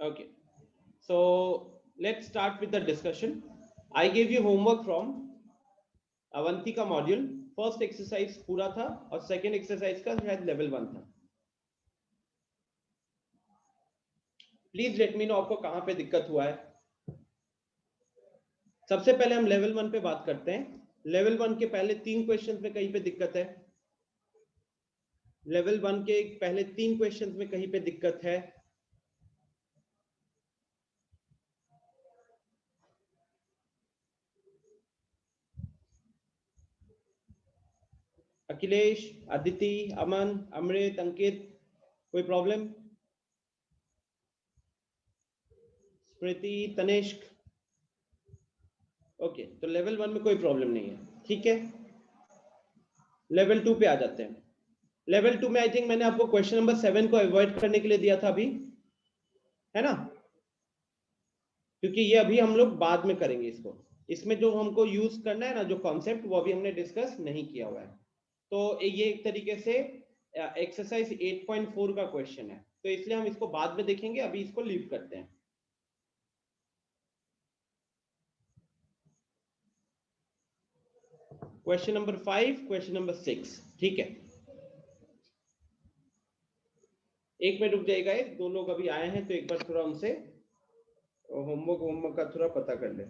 Okay, so let's start with the discussion. I gave you homework from Avanti का module. First exercise पूरा था और second exercise का शायद लेवल 1 था. प्लीज लेट मी नो आपको कहां पे दिक्कत हुआ है. सबसे पहले हम लेवल 1 पे बात करते हैं. लेवल 1 के पहले 3 क्वेश्चंस में कहीं पे दिक्कत है. लेवल 1 के पहले 3 क्वेश्चंस में कहीं पे दिक्कत है. अखिलेश, अदिति, अमन, अमृत, अंकित, कोई प्रॉब्लम? स्मृति, तनिष्क. ओके, तो लेवल 1 में कोई प्रॉब्लम नहीं है. ठीक है, लेवल 2 पे आ जाते हैं. लेवल 2 में आई थिंक मैंने आपको क्वेश्चन नंबर 7 को अवॉइड करने के लिए दिया था अभी, है ना? क्योंकि ये अभी हम लोग बाद में करेंगे इसको. इसमें जो हमको यूज करना है ना, जो कॉन्सेप्ट, वो अभी हमने डिस्कस नहीं किया हुआ है. तो ये एक तरीके से एक्सरसाइज 8.4 का क्वेश्चन है, तो इसलिए हम इसको बाद में देखेंगे. अभी इसको लीव करते हैं. Question number 5, question number 6. ठीक है, एक मिनट रुक जाएगा. ये दो लोग अभी आए हैं तो एक बार थोड़ा उनसे होमवर्क का थोड़ा पता कर ले.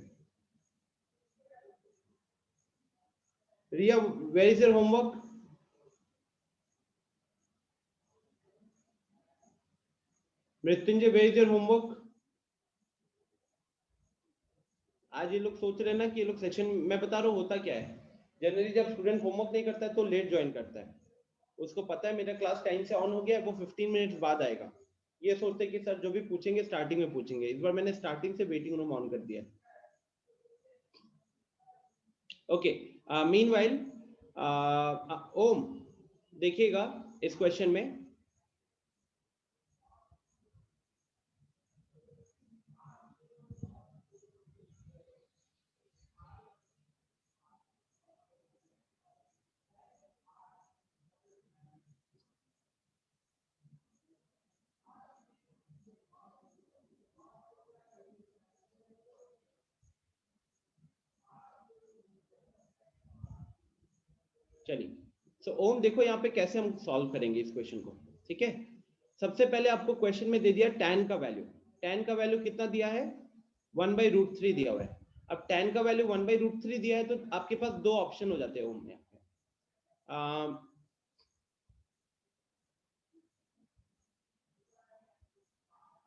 Riya, where is your homework? Mrityunjay, where is your homework? आज ये लोग सोच रहे हैं ना कि ये लोग सेक्शन, मैं बता रहा हूँ होता क्या है. जनरली जब स्टूडेंट होमवर्क नहीं करता है तो लेट ज्वाइन करता है. उसको पता है मेरा क्लास टाइम से ऑन हो गया है, वो 15 मिनट्स बाद आएगा. ये सोचते हैं कि सर जो भी पूछेंगे स्टार्टिंग में पूछेंगे. इस बार मैंने स्टार्टिंग से वेटिंग रूम ऑन कर दिया. ओके, मीनवाइल ओम देखिएगा इस क्वेश्चन में. चलिए, सो ओम देखो यहाँ पे कैसे हम सॉल्व करेंगे इस क्वेश्चन को. ठीक है, सबसे पहले आपको क्वेश्चन में दे दिया tan का वैल्यू. tan का वैल्यू कितना दिया है? 1/√3 दिया हुआ है. अब tan का वैल्यू 1/√3 दिया है तो आपके पास दो ऑप्शन हो जाते हैं ओम में.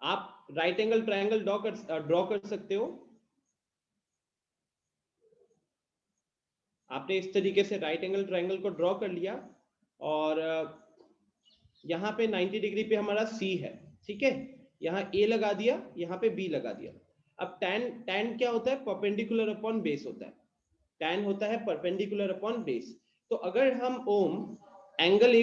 आप राइट एंगल ट्रायंगल ड्रॉ कर सकते हो. आपने इस तरीके से राइट एंगल ट्रायंगल को ड्रॉ कर लिया और यहाँ पे 90 डिग्री पे हमारा C है. ठीक है, यहाँ A लगा दिया, यहाँ पे B लगा दिया. अब tan क्या होता है? परपेंडिकुलर अपॉन बेस होता है. tan होता है परपेंडिकुलर अपॉन बेस. तो अगर हम ओम एंगल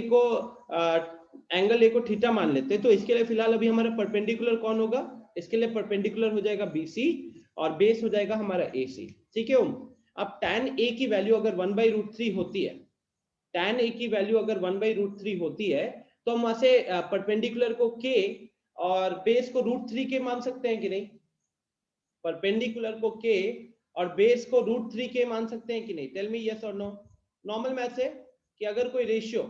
ए को थीटा मान लेते हैं तो इसके लिए फिलहाल अभी हमारा परपेंडिकुलर कौन होगा? इसके लिए परपेंडिकुलर हो जाएगा BC और बेस हो जाएगा हमारा AC. ठीक है ओम. अब tan A की वैल्यू अगर 1/√3 होती है, tan A की वैल्यू अगर 1/√3 होती है तो हम वहां से परपेंडिकुलर को K और बेस को √3 के मान सकते हैं कि नहीं? परपेंडिकुलर को K और बेस को √3 के मान सकते हैं कि नहीं? टेल मी यस और नो. नॉर्मल मैथ है कि अगर कोई रेशियो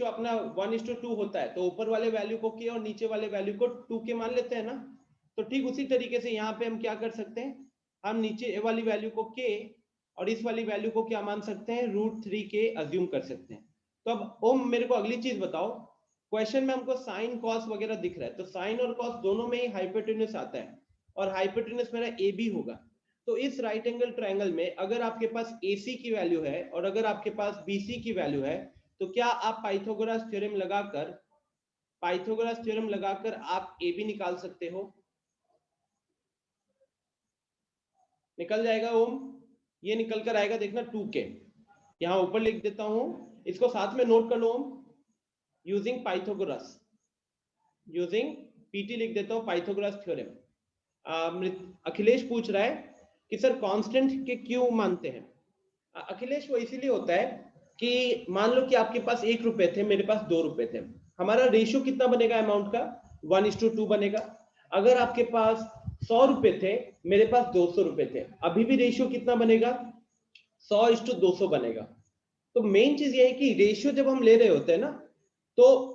अपना 1:2 होता है तो ऊपर वाले वैल्यू को K और नीचे वाले वैल्यू को 2 के मान लेते हैं ना. तो ठीक उसी तरीके से यहाँ पे हम क्या कर सकते हैं, हम नीचे वाली वैल्यू को K और इस वाली वैल्यू को क्या मान सकते हैं? √3 के अज्यूम कर सकते हैं. तो अब ओम मेरे को अगली चीज बताओ, क्वेश्चन में हमको साइन कॉस वगैरह दिख रहा है, तो साइन और कॉस दोनों में ही हाइपोटेन्यूस आता है और हाइपोटेन्यूस मेरा AB होगा. तो इस राइट एंगल ट्रायंगल में अगर आपके पास AC की वैल्यू है और अगर आपके पास BC की वैल्यू है तो क्या आप पाइथागोरस थ्योरम लगाकर आप AB निकाल सकते हो? निकल जाएगा ओम. ये निकल कर आएगा, देखना 2K. यहाँ ऊपर लिख देता हूं, इसको साथ में नोट कर लो ओम. यूजिंग PT लिख देता हूं, पाइथागोरस थ्योरम. अखिलेश पूछ रहा है कि सर कांस्टेंट के क्यों मानते हैं? अखिलेश वो इसीलिए होता है कि मान लो कि आपके पास 1 रुपए थे, मेरे पास 2 रुपए थे. हमारा रेशियो कितना बनेगा अमाउंट का? 1:2 बनेगा। अगर आपके पास 100 रुपए थे, मेरे पास 200 रुपए थे, अभी भी रेशियो कितना बनेगा? 100:200 बनेगा। तो मेन चीज ये है कि रेशियो जब हम ले रहे होते हैं ना, तो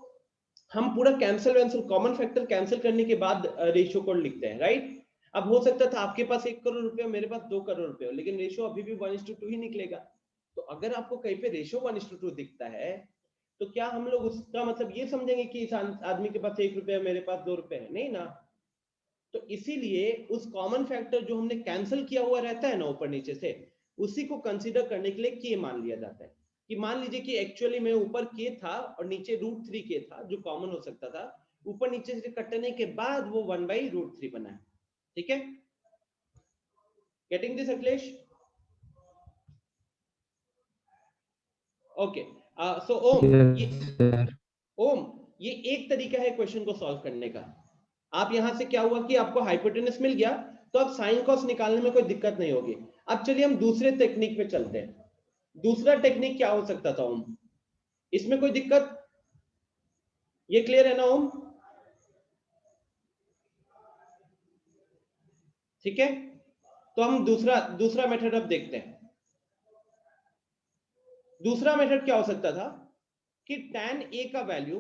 हम पूरा कैंसिल कॉमन फैक्टर कैंसिल करने के बाद रेशियो कोड लिखते हैं, राइट? अब हो सकता था आपके पास 1 करोड़ रुपए, मेरे पास 2 करोड़ रुपए, लेकिन रेशियो अभी भी 1:2 ही निकलेगा। तो अगर आपको कहीं पे रेशियो 1:2 दिखता है, तो क्या हम लोग उसका मतलब ये समझेंगे कि इस आदमी के पास 1 रुपया, मेरे पास 2 रुपए है? नहीं ना। तो इसीलिए उस कॉमन फैक्टर जो हमने कैंसिल किया हुआ रहता है ना ऊपर नीचे से, उसी को कंसीडर करने के लिए के मान लिया जाता है। कि मान लीजिए कि एक्चुअली में ऊपर के था और नीचे √3 के था, जो कॉमन हो सकता था, ऊपर नीचे से कटने के बाद वो 1/√3 बना है। ठीक है, गेटिंग दिस अखिलेश? ओके, सो ओम, ये एक तरीका है क्वेश्चन को सॉल्व करने का। आप यहां से क्या हुआ कि आपको हाइपोटेनस मिल गया, तो अब साइन कॉस निकालने में कोई दिक्कत नहीं होगी। अब चलिए हम दूसरे टेक्निक पे चलते हैं। दूसरा टेक्निक क्या हो सकता था ओम? इसमें कोई दिक्कत? ये क्लियर है ना ओम? ठीक है, तो हम दूसरा मेथड अब देखते हैं। दूसरा मेथड क्या हो सकता था कि tan a का वैल्यू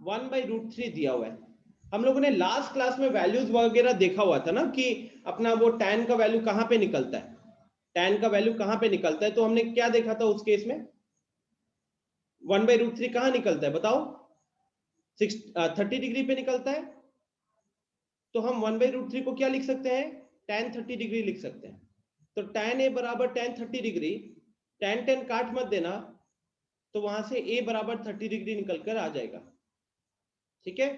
1/√3 दिया हुआ है। हम लोगों ने लास्ट क्लास में वैल्यूज वगैरह देखा हुआ था ना, कि अपना वो tan का वैल्यू कहां पे निकलता है, tan का वैल्यू कहां पे निकलता है। तो हमने क्या देखा था उस केस में? 1/√3 कहां निकलता है बताओ? 30 डिग्री पे निकलता है। तो हम 1/√3 को क्या लिख सकते हैं? tan 30 डिग्री लिख सकते हैं। तो tan a बराबर tan 30 डिग्री, tan काट मत देना, तो वहां से a बराबर 30 डिग्री निकल कर आ जाएगा। ठीक है,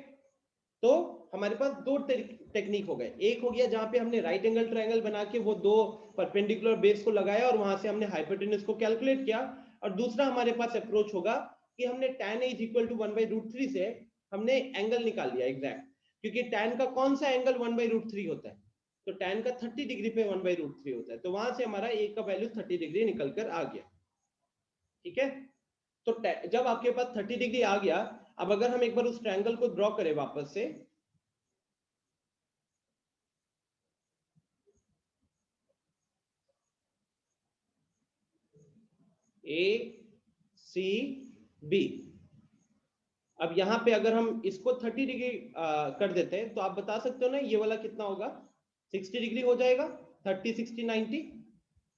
तो हमारे पास दो टेक्निक हो गए। एक हो गया जहां पे हमने राइट एंगल ट्रायंगल बना के वो दो परपेंडिकुलर बेस को लगाया और वहां से हमने हाइपोटेनस को कैलकुलेट किया। और दूसरा हमारे पास अप्रोच होगा कि हमने tan a = 1/√3 से हमने एंगल निकाल लिया एग्जैक्ट, क्योंकि tan का कौन सा एंगल 1/√3 होता है? तो tan का 30 डिग्री पे 1/√3 होता है। तो वहां से हमारा a का वैल्यू 30 डिग्री निकल कर आ गया। ठीक है, तो जब आपके पास 30 डिग्री आ गया, अब अगर हम एक बार उस ट्रायंगल को ड्रॉ करें वापस से, ACB, अब यहां पे अगर हम इसको 30 डिग्री कर देते हैं, तो आप बता सकते हो ना ये वाला कितना होगा? 60 डिग्री हो जाएगा। 30, 60, 90,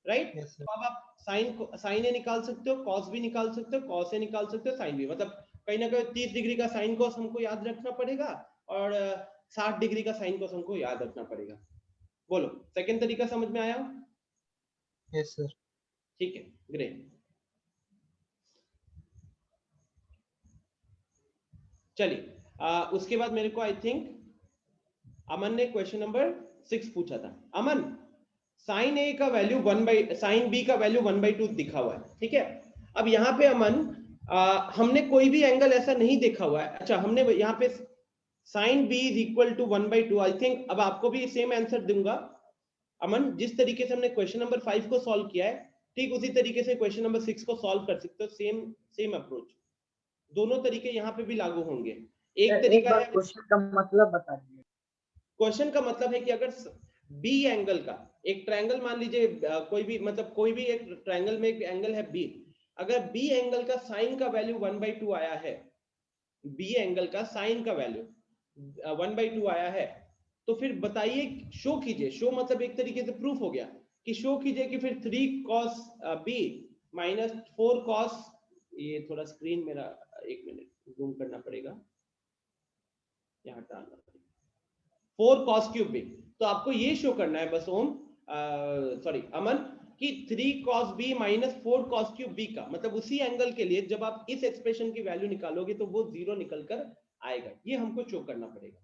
राइट? तो अब आप साइन ए निकाल सकते हो, कॉस भी निकाल सकते हो, कॉस ए निकाल सकते हो, साइन भी। मतलब कहीं ना कहीं 30 डिग्री का साइन कॉस हमको याद रखना पड़ेगा और 60 डिग्री का साइन कॉस हमको याद रखना पड़ेगा। बोलो, सेकंड तरीका समझ में आया? Yes sir. ठीक है, ग्रेट। चलिए, उसके बाद मेरे को आई थिंक अमन ने क्वेश्चन नंबर 6 पूछा था। अमन, साइन ए का वैल्यू साइन बी का वैल्यू 1/2 दिखा हुआ है, ठीक है? अब यहाँ पे अमन, हमने कोई भी एंगल ऐसा नहीं देखा हुआ है। अच्छा, हमने यहाँ पे साइन बी = 1/2, आई थिंक अब आपको भी सेम आंसर दूंगा अमन। जिस तरीके से हमने क्वेश्चन नंबर 5 को सॉल्व किया है, ठीक उसी तरीके से क्वेश्चन नंबर 6 को सॉल्व कर सकते हो। सेम अप्रोच, दोनों तरीके यहाँ पे भी लागू होंगे। एक तरीका है, क्वेश्चन का मतलब बता दीजिए। क्वेश्चन का मतलब है कि अगर बी एंगल का एक ट्रायंगल, मान लीजिए कोई भी, मतलब कोई भी एक ट्रायंगल में एक एंगल है बी, अगर बी एंगल का साइन का वैल्यू 1/2 आया है, बी एंगल का साइन का वैल्यू 1/2 आया है, तो फिर बताइए, शो कीजिए, शो मतलब एक तरीके से प्रूफ हो गया कि शो कीजिए कि फिर 3 cos बी माइनस 4 cos, ये थोड़ा स्क्रीन मेरा, एक मिनट जूम करना पड़ेगा, यहाँ टालना पड़ेगा, 4 cos³ b। तो आपको ये शो करना है बस ओम, सॉरी अमन, कि 3 cos b minus 4 cos³ b का मतलब उसी एंगल के लिए जब आप इस एक्सप्रेशन की वैल्यू निकालोगे तो वो 0 निकल कर आएगा। ये हमको शो करना पड़ेगा।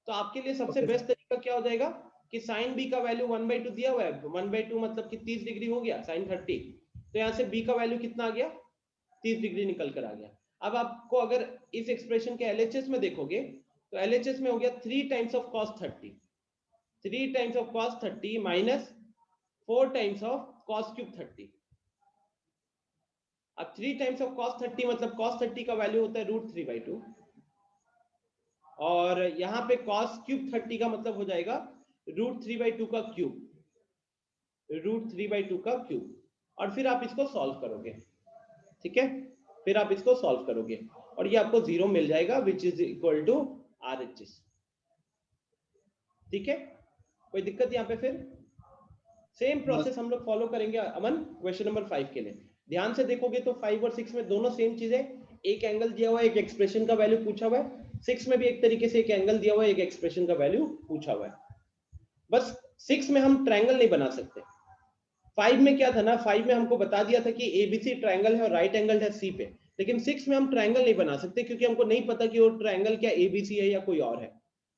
तो आपके लिए सबसे बेस्ट तरीका क्या हो जाएगा कि साइन बी का वैल्यू 1/2 दिया हुआ है, 1/2 मतलब कि 30 डिग्री हो गया, साइन 30, तो यहाँ से बी का वैल्यू कितना आ गया? 30 डिग्री निकल कर आ गया। अब आपको अगर इस एक्सप्रेशन के LHS में देखोगे, तो LHS में हो गया 3 times of cos 30, 3 times of cos 30 minus 4 times of cos³ 30। अब 3 टाइम्स ऑफ cos 30 मतलब cos 30 का वैल्यू होता है √3/2, और यहाँ पे cos क्यूब 30 का मतलब हो जाएगा √3/2 का क्यूब, √3/2 का क्यूब। और फिर आप इसको सॉल्व करोगे, ठीक है, फिर आप इसको सॉल्व करोगे और ये आपको 0 मिल जाएगा which is equal to RHS। ठीक है, कोई दिक्कत यहाँ पे? फिर सेम प्रोसेस हम लोग फॉलो करेंगे अमन क्वेश्चन नंबर 5 के लिए। ध्यान से देखोगे तो 5 और 6 में दोनों सेम चीज है, एक एंगल दिया हुआ है, एक एक्सप्रेशन का वैल्यू पूछा हुआ है। 6 में भी एक तरीके से एक एंगल दिया हुआ है, एक एक्सप्रेशन का वैल्यू पूछा हुआ है। बस 6 में हम ट्रायंगल नहीं बना सकते। 5 में क्या था ना, 5 में हमको बता दिया था कि ABC ट्रायंगल है और राइट एंगल है C पे, लेकिन 6 में हम ट्रायंगल नहीं बना सकते क्योंकि हमको नहीं पता कि वो ट्रायंगल क्या ABC है या कोई और है।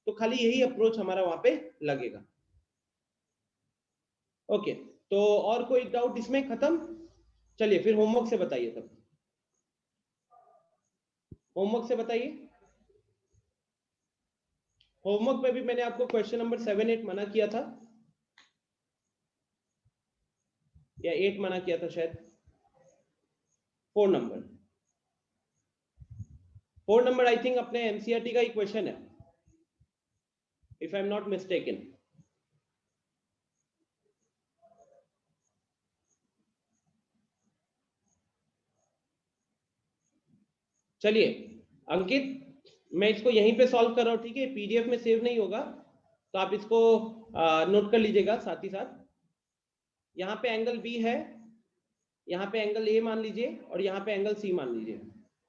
तो खाली यही अप्रोच हमारा वहां पे लगेगा। ओके, तो और कोई डाउट इसमें? खत्म? चलिए फिर होमवर्क से बताइए, तब होमवर्क से बताइए। होमवर्क में भी मैंने आपको क्वेश्चन नंबर 7, 8 मना किया था या 8 मना किया था शायद। 4 नंबर, 4 नंबर आई थिंक अपने एनसीईआरटी का ही क्वेश्चन है, if I am not mistaken. चलिए अंकित, मैं इसको यहीं पे सॉल्व कर रहा हूँ, ठीक है, पीडीएफ में सेव नहीं होगा, तो आप इसको नोट कर लीजिएगा साथ ही साथ। यहाँ पे एंगल बी है, यहाँ पे एंगल ए मान लीजिए और यहाँ पे एंगल सी मान लीजिए।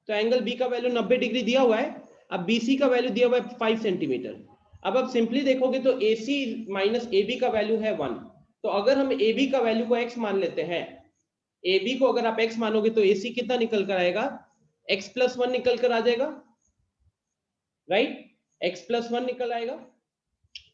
तो एंगल बी का वैल्यू 90 डिग्री दिया हुआ है, अब बीसी का वैल्यू दिया हुआ है 5 सेंटीमीटर। अब आप सिंपली देखोगे तो AC माइनस AB का वैल्यू है 1, तो अगर हम AB का वैल्यू को x मान लेते हैं, AB को अगर आप x मानोगे तो AC कितना निकल कर आएगा, x+1 निकल कर आ जाएगा, राइट, x+1 निकल आएगा।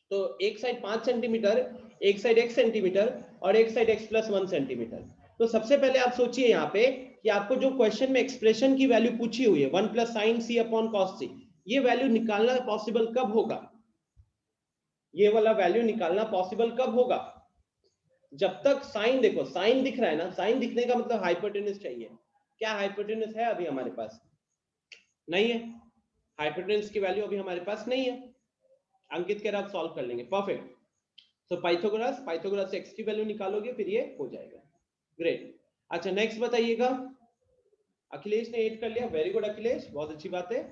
तो एक साइड 5 सेंटीमीटर, एक साइड x सेंटीमीटर और एक साइड x+1 सेंटीमीटर। तो सबसे पहले आप सोचिए यहाँ पे कि आपको जो क्वेश्चन में एक्सप्रेशन की वैल्यू पूछी हुई है 1 + sin c upon cos c, ये वैल्यू निकालना पॉसिबल कब होगा? ये वाला वैल्यू निकालना पॉसिबल कब होगा? जब तक साइन, देखो साइन दिख रहा है ना, साइन दिखने का मतलब हाइपोटेनस चाहिए। क्या हाइपोटेनस है अभी हमारे पास? नहीं है, हाइपोटेनस की वैल्यू अभी हमारे पास नहीं है। अंकित कह रहा आप सॉल्व कर लेंगे, परफेक्ट। तो पाइथागोरस से x की वैल्यू निकालोगे, फिर ये हो जाएगा। ग्रेट। अच्छा नेक्स्ट बताइएगा। अखिलेश ने 8 कर लिया, वेरी गुड अखिलेश, बहुत अच्छी बात है।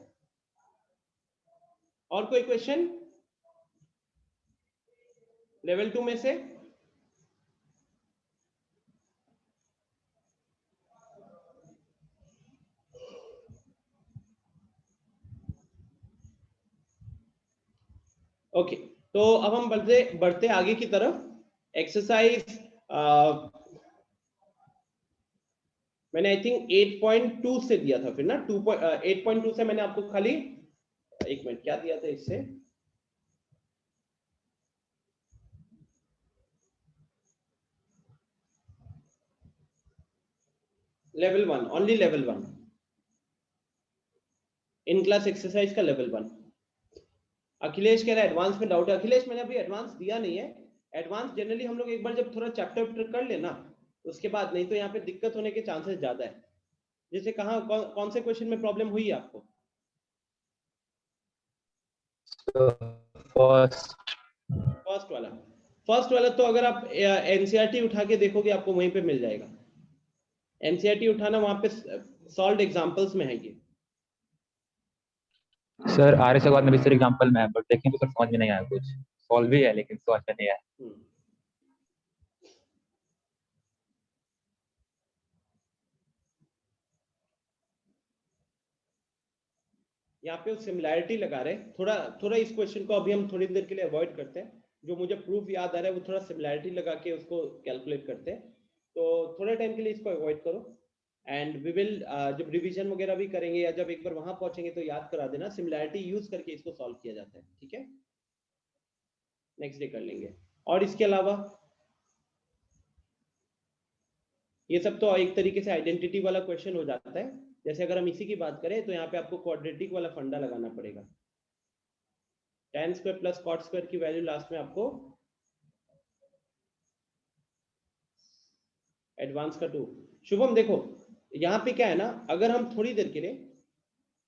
और कोई क्वेश्चन लेवल 2 में से? ओके, तो अब हम बढ़ते बढ़ते आगे की तरफ। एक्सरसाइज मैंने आई थिंक 8.2 से दिया था फिर ना, 8.2 से मैंने आपको खाली, एक मिनट, क्या दिया था इससे? Level 1, only level 1, in class exercise का लेवल 1। अखिलेश कह रहा है एडवांस में डाउट है। अखिलेश मैंने अभी एडवांस दिया नहीं है। एडवांस जनरली हम लोग एक बार जब थोड़ा चैप्टर कर लेना उसके बाद, नहीं तो यहाँ पे दिक्कत होने के चांसेस ज्यादा है। जैसे कहाँ कौन से क्वेश्चन में प्रॉब्लम हुई है आपको? फर्स्ट वाला तो अगर आप एनसीईआरटी उठा के देखोगे आपको वहीं पे मिल जाएगा। एनसीईआरटी उठाना, वहां पे सॉल्व एग्जांपल्स में है ये। सर आर्य समाज में भी सर एग्जांपल में है, बट देखें तो सर समझ में नहीं आया, कुछ सॉल्व भी है लेकिन समझ में नहीं आया। यहाँ पे सिमिलैरिटी लगा रहे, थोड़ा थोड़ा इस क्वेश्चन को अभी हम थोड़ी देर के लिए अवॉइड करते हैं। जो मुझे प्रूफ याद आ रहा है वो थोड़ा सिमिलैरिटी लगा के उसको कैलकुलेट करते हैं, तो थोड़े टाइम के लिए इसको अवॉइड करो। एंड वी विल जब रिवीजन वगैरह भी करेंगे या जब एक बार वहां पहुंचेंगे तो याद करा देना, सिमिलैरिटी यूज करके इसको सॉल्व किया जाता है, ठीक है? नेक्स्ट डे कर लेंगे। और इसके अलावा ये सब तो एक तरीके से आइडेंटिटी वाला क्वेश्चन हो जाता है। जैसे अगर हम इसी की बात करें तो यहाँ पे आपको क्वाड्रेटिक वाला फंडा लगाना पड़ेगा। tan square plus cot square की वैल्यू लास्ट में आपको एडवांस का 2। शुभम देखो यहाँ पे क्या है ना, अगर हम थोड़ी देर के लिए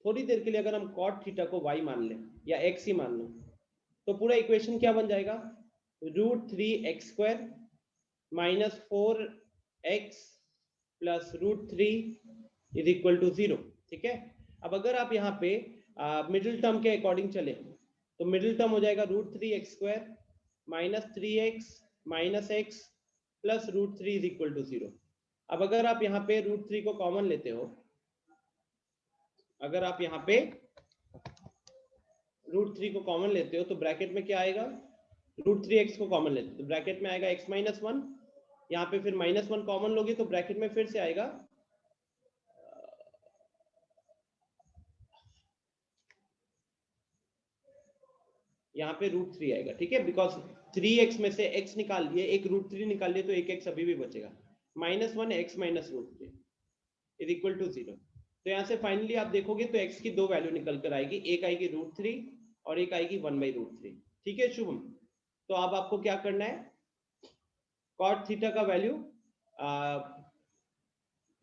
थोड़ी देर के लिए अगर हम cot थीटा को y मान लें या x ही मान लो, तो पूरा इक्वेशन क्या बन जाएगा, √3x² minus 4x plus √3 is equal to 0। ठीक है, अब अगर आप यहाँ पे मिडिल टर्म के अकॉर्डिंग चले तो मिडिल टर्म हो जाएगा √3x² minus 3x minus x plus √3 is equal to 0। अब अगर आप यहाँ पे √3 को कॉमन लेते हो, अगर आप यहाँ पे √3 को कॉमन लेते हो तो ब्रैकेट में क्या आएगा, √3x को कॉमन लेते हो तो ब्रैकेट में आएगा x माइनस 1, यहाँ पे फिर -1 कॉमन लोगे तो ब्रैकेट में फिर से आएगा यहाँ पे √3 आएगा। ठीक है, बिकॉज 3x में से x निकाल लिए, एक √3 निकाल लिए तो एक x अभी भी बचेगा, -1 x minus √3 is equal to 0। तो यहाँ से फाइनली आप देखोगे तो x की दो वैल्यू निकल कर आएगी, एक आएगी √3 और एक आएगी 1/√3। ठीक है शुभम, तो अब आपको क्या करना है, cot थीटा का वैल्यू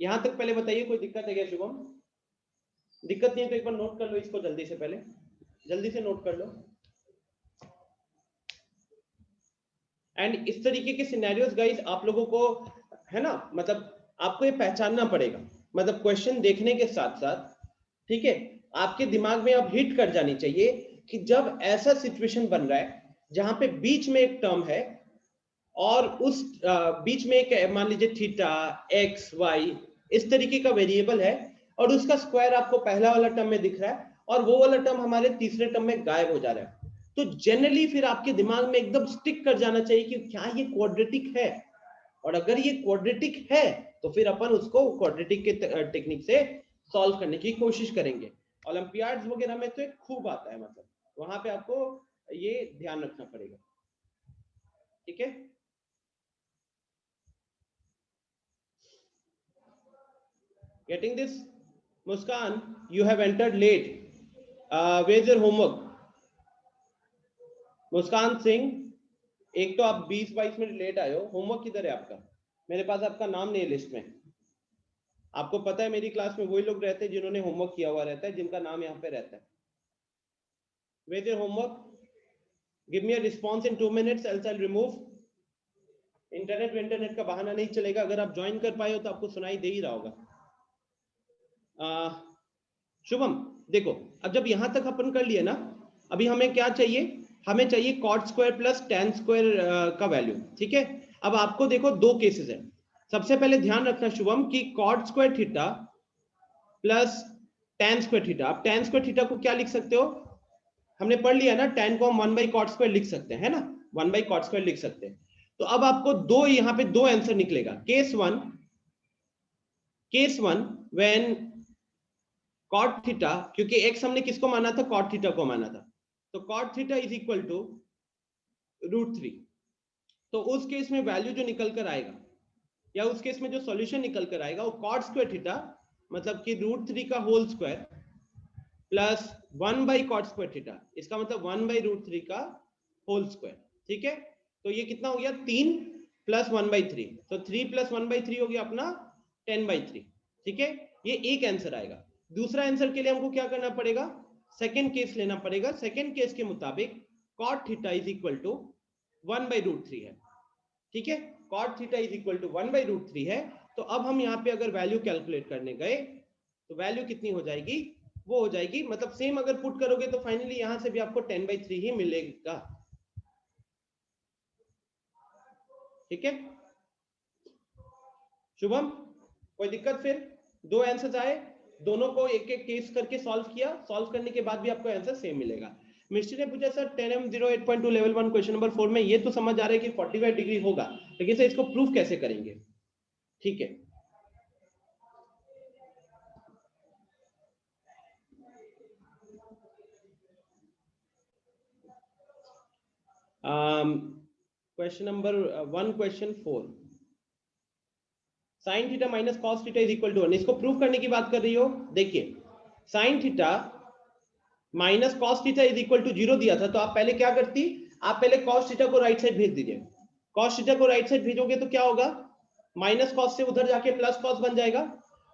यहां तक पहले बताइए, कोई दिक्कत है क्या शुभम? दिक्कत नहीं है तो एक बार नोट कर लो इसको जल्दी से, पहले जल्दी से नोट कर लो। एंड इस तरीके के सिनेरियोस गाइस आप लोगों को है ना, मतलब आपको ये पहचानना पड़ेगा, मतलब क्वेश्चन देखने के साथ साथ, ठीक है, आपके दिमाग में अब हिट कर जानी चाहिए कि जब ऐसा सिचुएशन बन रहा है जहां पे बीच में एक टर्म है और उस बीच में एक मान लीजिए थीटा एक्स वाई इस तरीके का वेरिएबल है और उसका स्क्वायर आपको पहला वाला टर्म में दिख रहा है और वो वाला टर्म हमारे तीसरे टर्म में गायब हो जा रहा है, तो जनरली फिर आपके दिमाग में एकदम स्टिक कर जाना चाहिए कि क्या ये क्वाड्रेटिक है, और अगर ये क्वाड्रेटिक है तो फिर अपन उसको क्वाड्रेटिक के टेक्निक से सॉल्व करने की कोशिश करेंगे। ओलंपियाड्स वगैरह में तो एक खूब आता है, मतलब वहां पे आपको ये ध्यान रखना पड़ेगा। ठीक है, getting this? Muskan, you have entered late. Where's your homework? मुस्कान सिंह, एक तो आप 20-22 मिनट लेट आए हो, होमवर्क किधर है आपका? मेरे पास आपका नाम नहीं है लिस्ट में। आपको पता है मेरी क्लास में वही लोग रहते हैं जिन्होंने होमवर्क किया हुआ रहता है, जिनका नाम यहाँ पे रहता है। Where's your homework? Give me a response in 2 minutes, else I'll remove. Internet का बहाना नहीं चलेगा, अगर आप ज्वाइन कर पाए हो तो आपको सुनाई दे ही रहा होगा। शुभम देखो, अब जब यहां तक अपन कर लिए ना, अभी हमें क्या चाहिए, हमें चाहिए cot square plus tan square का वैल्यू। ठीक है, अब आपको देखो दो केसेस है, सबसे पहले ध्यान रखना शुभम कि cot square theta plus tan square theta, आप tan स्क्वायर थीटा को क्या लिख सकते हो, हमने पढ़ लिया ना, tan को हम 1/cot स्क्वायर लिख सकते हैं, है ना, 1/cot स्क्वायर लिख सकते हैं। तो अब आपको दो, यहाँ पे दो आंसर निकलेगा। Case one when cot theta, क्योंकि x हमने किसको माना था, cot थीटा को माना था, तो cot theta is equal to √3। तो उस केस में वैल्यू जो निकल कर आएगा, या उस केस में जो सॉल्यूशन निकल कर आएगा, वो cot स्क्वायर थीटा मतलब कि √3 का whole square plus 1/cot square theta, इसका मतलब 1/√3 का होल स्क्वायर। ठीक है, तो ये कितना हो गया, 3 प्लस 1/3, तो 3 प्लस 1/3 हो गया अपना 10/3। ठीक है, ये एक आंसर आएगा। दूसरा आंसर के लिए हमको क्या करना पड़ेगा, सेकेंड केस लेना पड़ेगा। सेकेंड केस के मुताबिक cot theta is equal to 1/√3 है। ठीक है, cot theta is equal to 1/√3 है। तो अब हम यहाँ पे अगर वैल्यू कैलकुलेट करने गए तो वैल्यू कितनी हो जाएगी, वो हो जाएगी, मतलब सेम अगर पुट करोगे तो फाइनली यहां से भी आपको 10/3 ही मिलेगा। ठीक है शुभम, कोई दिक्कत? फिर दो आंसर्स आए, दोनों को एक एक केस करके सॉल्व किया, सॉल्व करने के बाद भी आपको आंसर सेम मिलेगा। मिस्टर ने पूछा sir 10M08.2 level 1 question number 4 में ये तो समझ आ रहा है कि 45 डिग्री होगा, लेकिन सर इसको प्रूफ कैसे करेंगे? ठीक है, question number 1, question 4, sine theta minus cos theta is equal to 1, इसको प्रूव करने की बात कर रही हो। देखिए sine theta minus cos theta is equal to 0 दिया था, तो आप पहले क्या करती, आप पहले कॉस थीटा को राइट साइड भेज दीजिए। कॉस थीटा को राइट साइड भेजोगे तो क्या होगा, माइनस कॉस से उधर जाके प्लस कॉस बन जाएगा।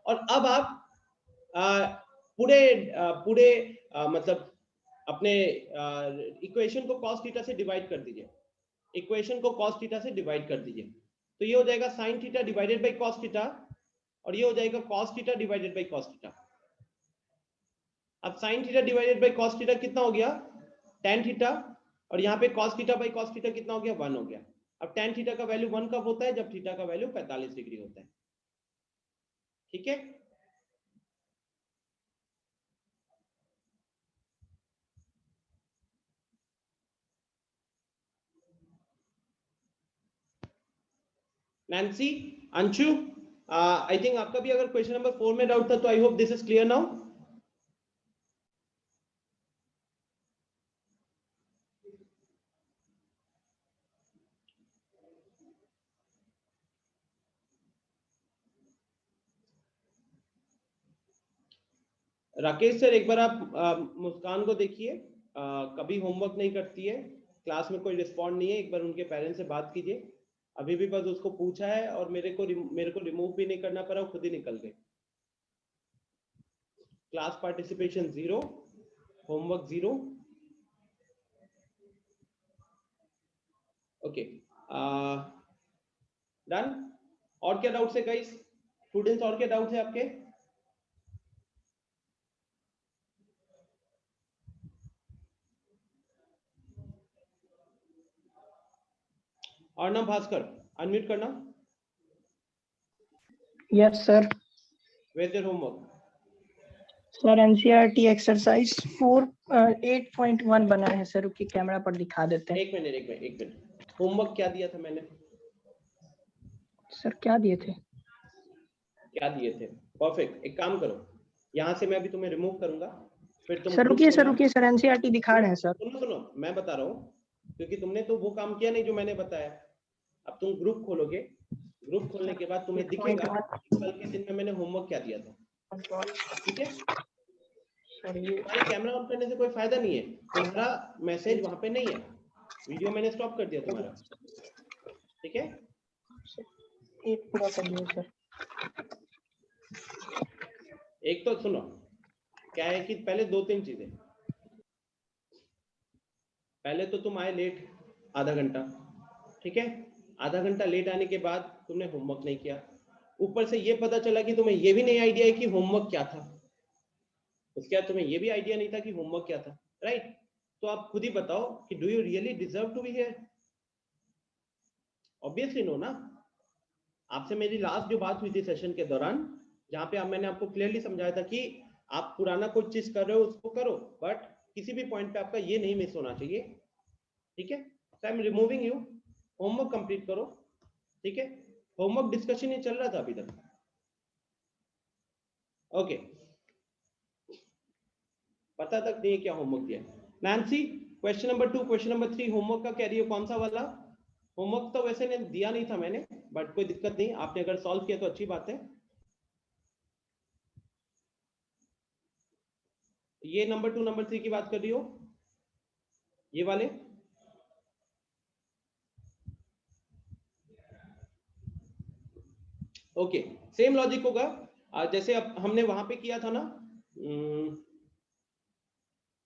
और अब आप मतलब अपने इक्वेशन को cos थीटा से डिवाइड कर दीजिए, इक्वेशन को cos थीटा से डिवाइड कर दीजिए, तो ये हो जाएगा sin theta divided by cos theta, और ये हो जाएगा cos theta divided by cos theta. अब sin theta divided by cos theta कितना हो गया, tan थीटा, और यहाँ पे cos theta by cos theta कितना हो गया, 1 हो गया। अब tan थीटा का वैल्यू 1 कब होता है, जब थीटा का वैल्यू 45 डिग्री होता है। ठीक है, नैन्सी, अंशु, आई थिंक आपका भी अगर क्वेश्चन नंबर 4 में डाउट था तो I hope this is clear now. Rakesh sir, एक बार आप मुस्कान को देखिए, कभी होमवर्क नहीं करती है, क्लास में कोई रिस्पॉन्ड नहीं है, एक बार उनके पेरेंट्स से बात कीजिए। अभी भी बस उसको पूछा है और मेरे को रिमूव भी नहीं करना पड़ा, खुद ही निकल गए। Class participation 0, homework 0। Okay, done. और क्या डाउट्स है गाइस, स्टूडेंट्स, और क्या डाउट्स है आपके? और ना भास्कर, अनम्यूट करना। Yes sir. Where's your homework? Sir NCERT exercise 8.1 बना है सर, रुकिए कैमरा पर दिखा देते हैं। एक मिनट। होमवर्क क्या दिया था मैंने? सर क्या दिए थे? परफेक्ट। एक काम करो, यहाँ से मैं अभी तुम्हें रिमूव करूंगा, फिर तुम सर रुकिए सर एनसीईआरटी दिखा रहे हैं सर। सुनो, मैं बता रहा हूँ, क्योंकि तुमने तो वो काम किया नहीं जो मैंने बताया। अब तुम ग्रुप खोलोगे, ग्रुप खोलने के बाद तुम्हें दिखेगा कल के दिन में मैंने होमवर्क क्या दिया था। ठीक है, तुम्हारे कैमरा ऑन करने से कोई फायदा नहीं है, तुम्हारा मैसेज वहां पे नहीं है, वीडियो मैंने स्टॉप कर दिया तुम्हारा। ठीक है, एक पूरा कर दिया सर। एक तो सुनो, क्या है कि पहले 2-3 चीजें, पहले तो तुम आए लेट आधा घंटा, ठीक है, आधा घंटा लेट आने के बाद तुमने होमवर्क नहीं किया, ऊपर से ये पता चला कि तुम्हें ये भी नहीं आइडिया है कि होमवर्क क्या था, उसके बाद तुम्हें ये भी आइडिया नहीं था कि होमवर्क क्या था, राइट? तो आप खुद ही बताओ कि do you really deserve to be here? Obviously no no. आपसे मेरी लास्ट जो बात हुई थी सेशन के दौरान, जहां पे मैंने आपको क्लियरली समझाया था कि आप पुराना कोई चीज कर रहे हो उसको करो, बट किसी भी पॉइंट पे आपका ये नहीं मिस होना चाहिए। ठीक है, I am removing you, homework complete करो। ठीक है, होमवर्क डिस्कशन ही चल रहा था अभी तक। ओके, पता तक नहीं है क्या होमवर्क दिया। Nancy, question number 2, question number 3 homework का कह रही हो, कौन सा वाला? होमवर्क तो वैसे ने दिया नहीं था मैंने, बट कोई दिक्कत नहीं, आपने अगर सॉल्व किया तो अच्छी बात है। ये नंबर 2 नंबर 3 की बात कर रही हो, ये वाले? ओके, सेम लॉजिक होगा जैसे अब हमने वहां पे किया था ना,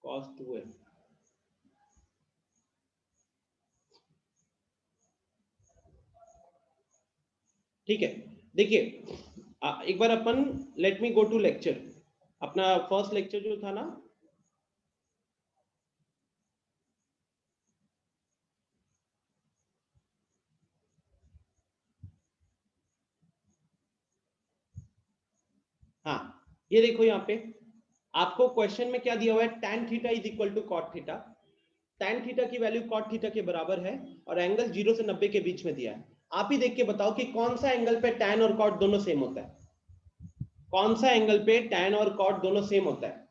cos 2 है। ठीक है, देखिए एक बार अपन let me go to lecture, अपना फर्स्ट लेक्चर जो था ना, हाँ ये देखो, यहाँ पे आपको क्वेश्चन में क्या दिया हुआ है, tan theta is equal to cot theta. tan theta की वैल्यू cot थीटा के बराबर है और एंगल 0 से 90 के बीच में दिया है। आप ही देख के बताओ कि कौन सा एंगल पे tan और cot दोनों सेम होता है, कौन सा एंगल पे tan और cot दोनों सेम होता है?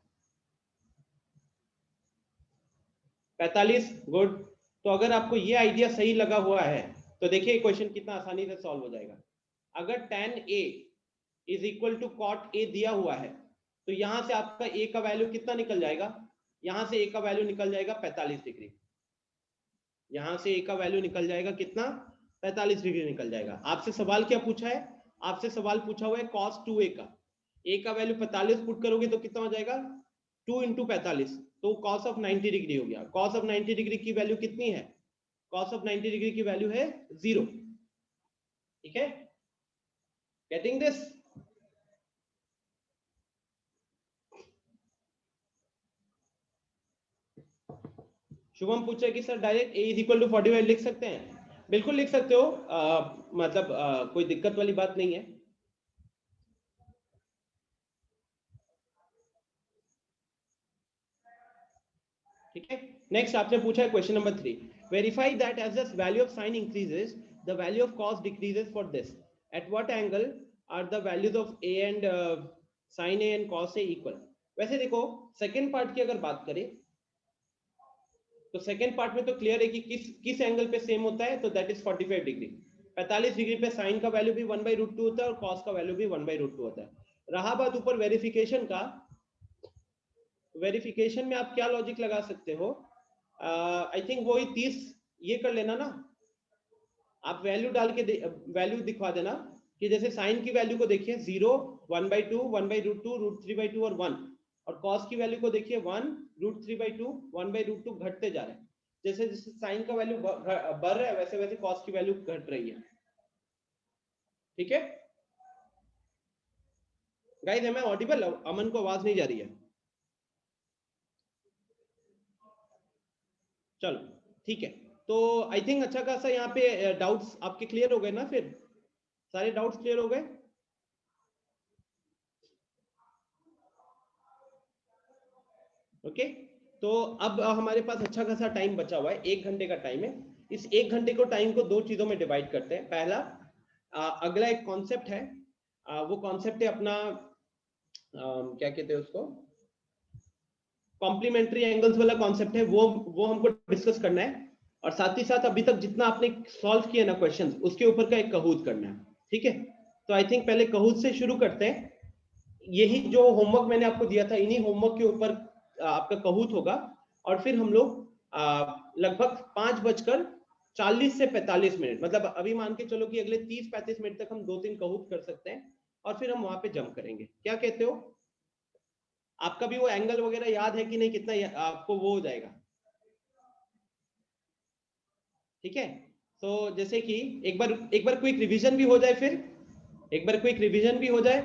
45। गुड। तो अगर आपको ये आइडिया सही लगा हुआ है तो देखिए क्वेश्चन कितना आसानी से सॉल्व हो जाएगा। अगर tan a is equal to cot a दिया हुआ है तो यहां से आपका a का वैल्यू कितना निकल जाएगा, यहां से a का वैल्यू निकल जाएगा 45 डिग्री, यहां से a का वैल्यू निकल जाएगा कितना, 45 डिग्री निकल जाएगा। आपसे सवाल क्या पूछा है, आपसे सवाल पूछा हुआ है cos 2a का, ए का वैल्यू 45 पुट करोगे तो कितना हो जाएगा 2 × 45, तो cos ऑफ 90 डिग्री हो गया। cos ऑफ 90 डिग्री की वैल्यू कितनी है? cos ऑफ 90 डिग्री की वैल्यू है 0। ठीक है, गेटिंग दिस? शुभम पूछे कि सर डायरेक्ट a = 45 लिख सकते हैं? बिल्कुल लिख सकते हो, मतलब कोई दिक्कत वाली बात नहीं है। ठीक है, नेक्स्ट आपने पूछा है question number 3, verify that as the value of sine increases the value of cos decreases for this, at what angle are the values of a and sin a and cos a equal. वैसे देखो second part की अगर बात करें तो second part में तो clear है कि किस एंगल पे सेम होता है, तो दैट इज 45 डिग्री। 45 डिग्री पे साइन का वैल्यू भी 1/√2 होता है और कॉस का वैल्यू भी 1/√2 होता है। रहा बात ऊपर वेरिफिकेशन का, वेरिफिकेशन में आप क्या लॉजिक लगा सकते हो? आई थिंक वही 30 ये कर लेना ना, आप वैल्यू डाल के वैल्यू दिखवा देना कि जैसे साइन की वैल्यू को देखिए 0, 1/2, 1/√2, √3/2 और 1, और कॉस की वैल्यू को देखिए 1, √3/2, 1/√2 घटते जा रहे हैं। जैसे जैसे साइन का वैल्यू बढ़ रहा है वैसे वैसे कॉस की वैल्यू घट रही है। ठीक है गाइस, है मैं ऑडिबल? अमन को आवाज नहीं जा रही है? चलो ठीक है, तो आई थिंक अच्छा खासा यहाँ पे डाउट्स आपके क्लियर हो गए ना? फिर सारे डाउट्स क्लियर हो गए? ओके, तो अब हमारे पास अच्छा खासा टाइम बचा हुआ है, 1 घंटे का टाइम है। इस 1 घंटे को टाइम को 2 चीजों में डिवाइड करते हैं। पहला अगला एक कॉन्सेप्ट है, वो कॉन्सेप्ट है अपना क्या कहते हैं उसको, कॉम्प्लीमेंट्री एंगल्स वाला कॉन्सेप्ट है, वो हमको डिस्कस करना है। और साथ ही साथ अभी तक जितना आपने सॉल्व किया ना क्वेश्चंस, उसके ऊपर का एक कहूत करना है। ठीक है, तो आई थिंक पहले कहूत से शुरू करते हैं। यही जो होमवर्क मैंने आपको दिया था, इन्हीं होमवर्क के ऊपर आपका कहूत होगा, और फिर हम लोग लगभग 5:40 से 45 मिनट, मतलब अभी मान के चलो कि अगले 30-35 मिनट तक हम 2-3 कहूत कर सकते हैं, और फिर हम वहां पे जंप करेंगे। क्या कहते हो? आपका भी वो एंगल वगैरह याद है कि नहीं? कितना आपको वो हो जाएगा? ठीक है, तो जैसे कि एक बार क्विक रिवीजन भी हो जाए, फिर एक बार क्विक रिवीजन भी हो जाए।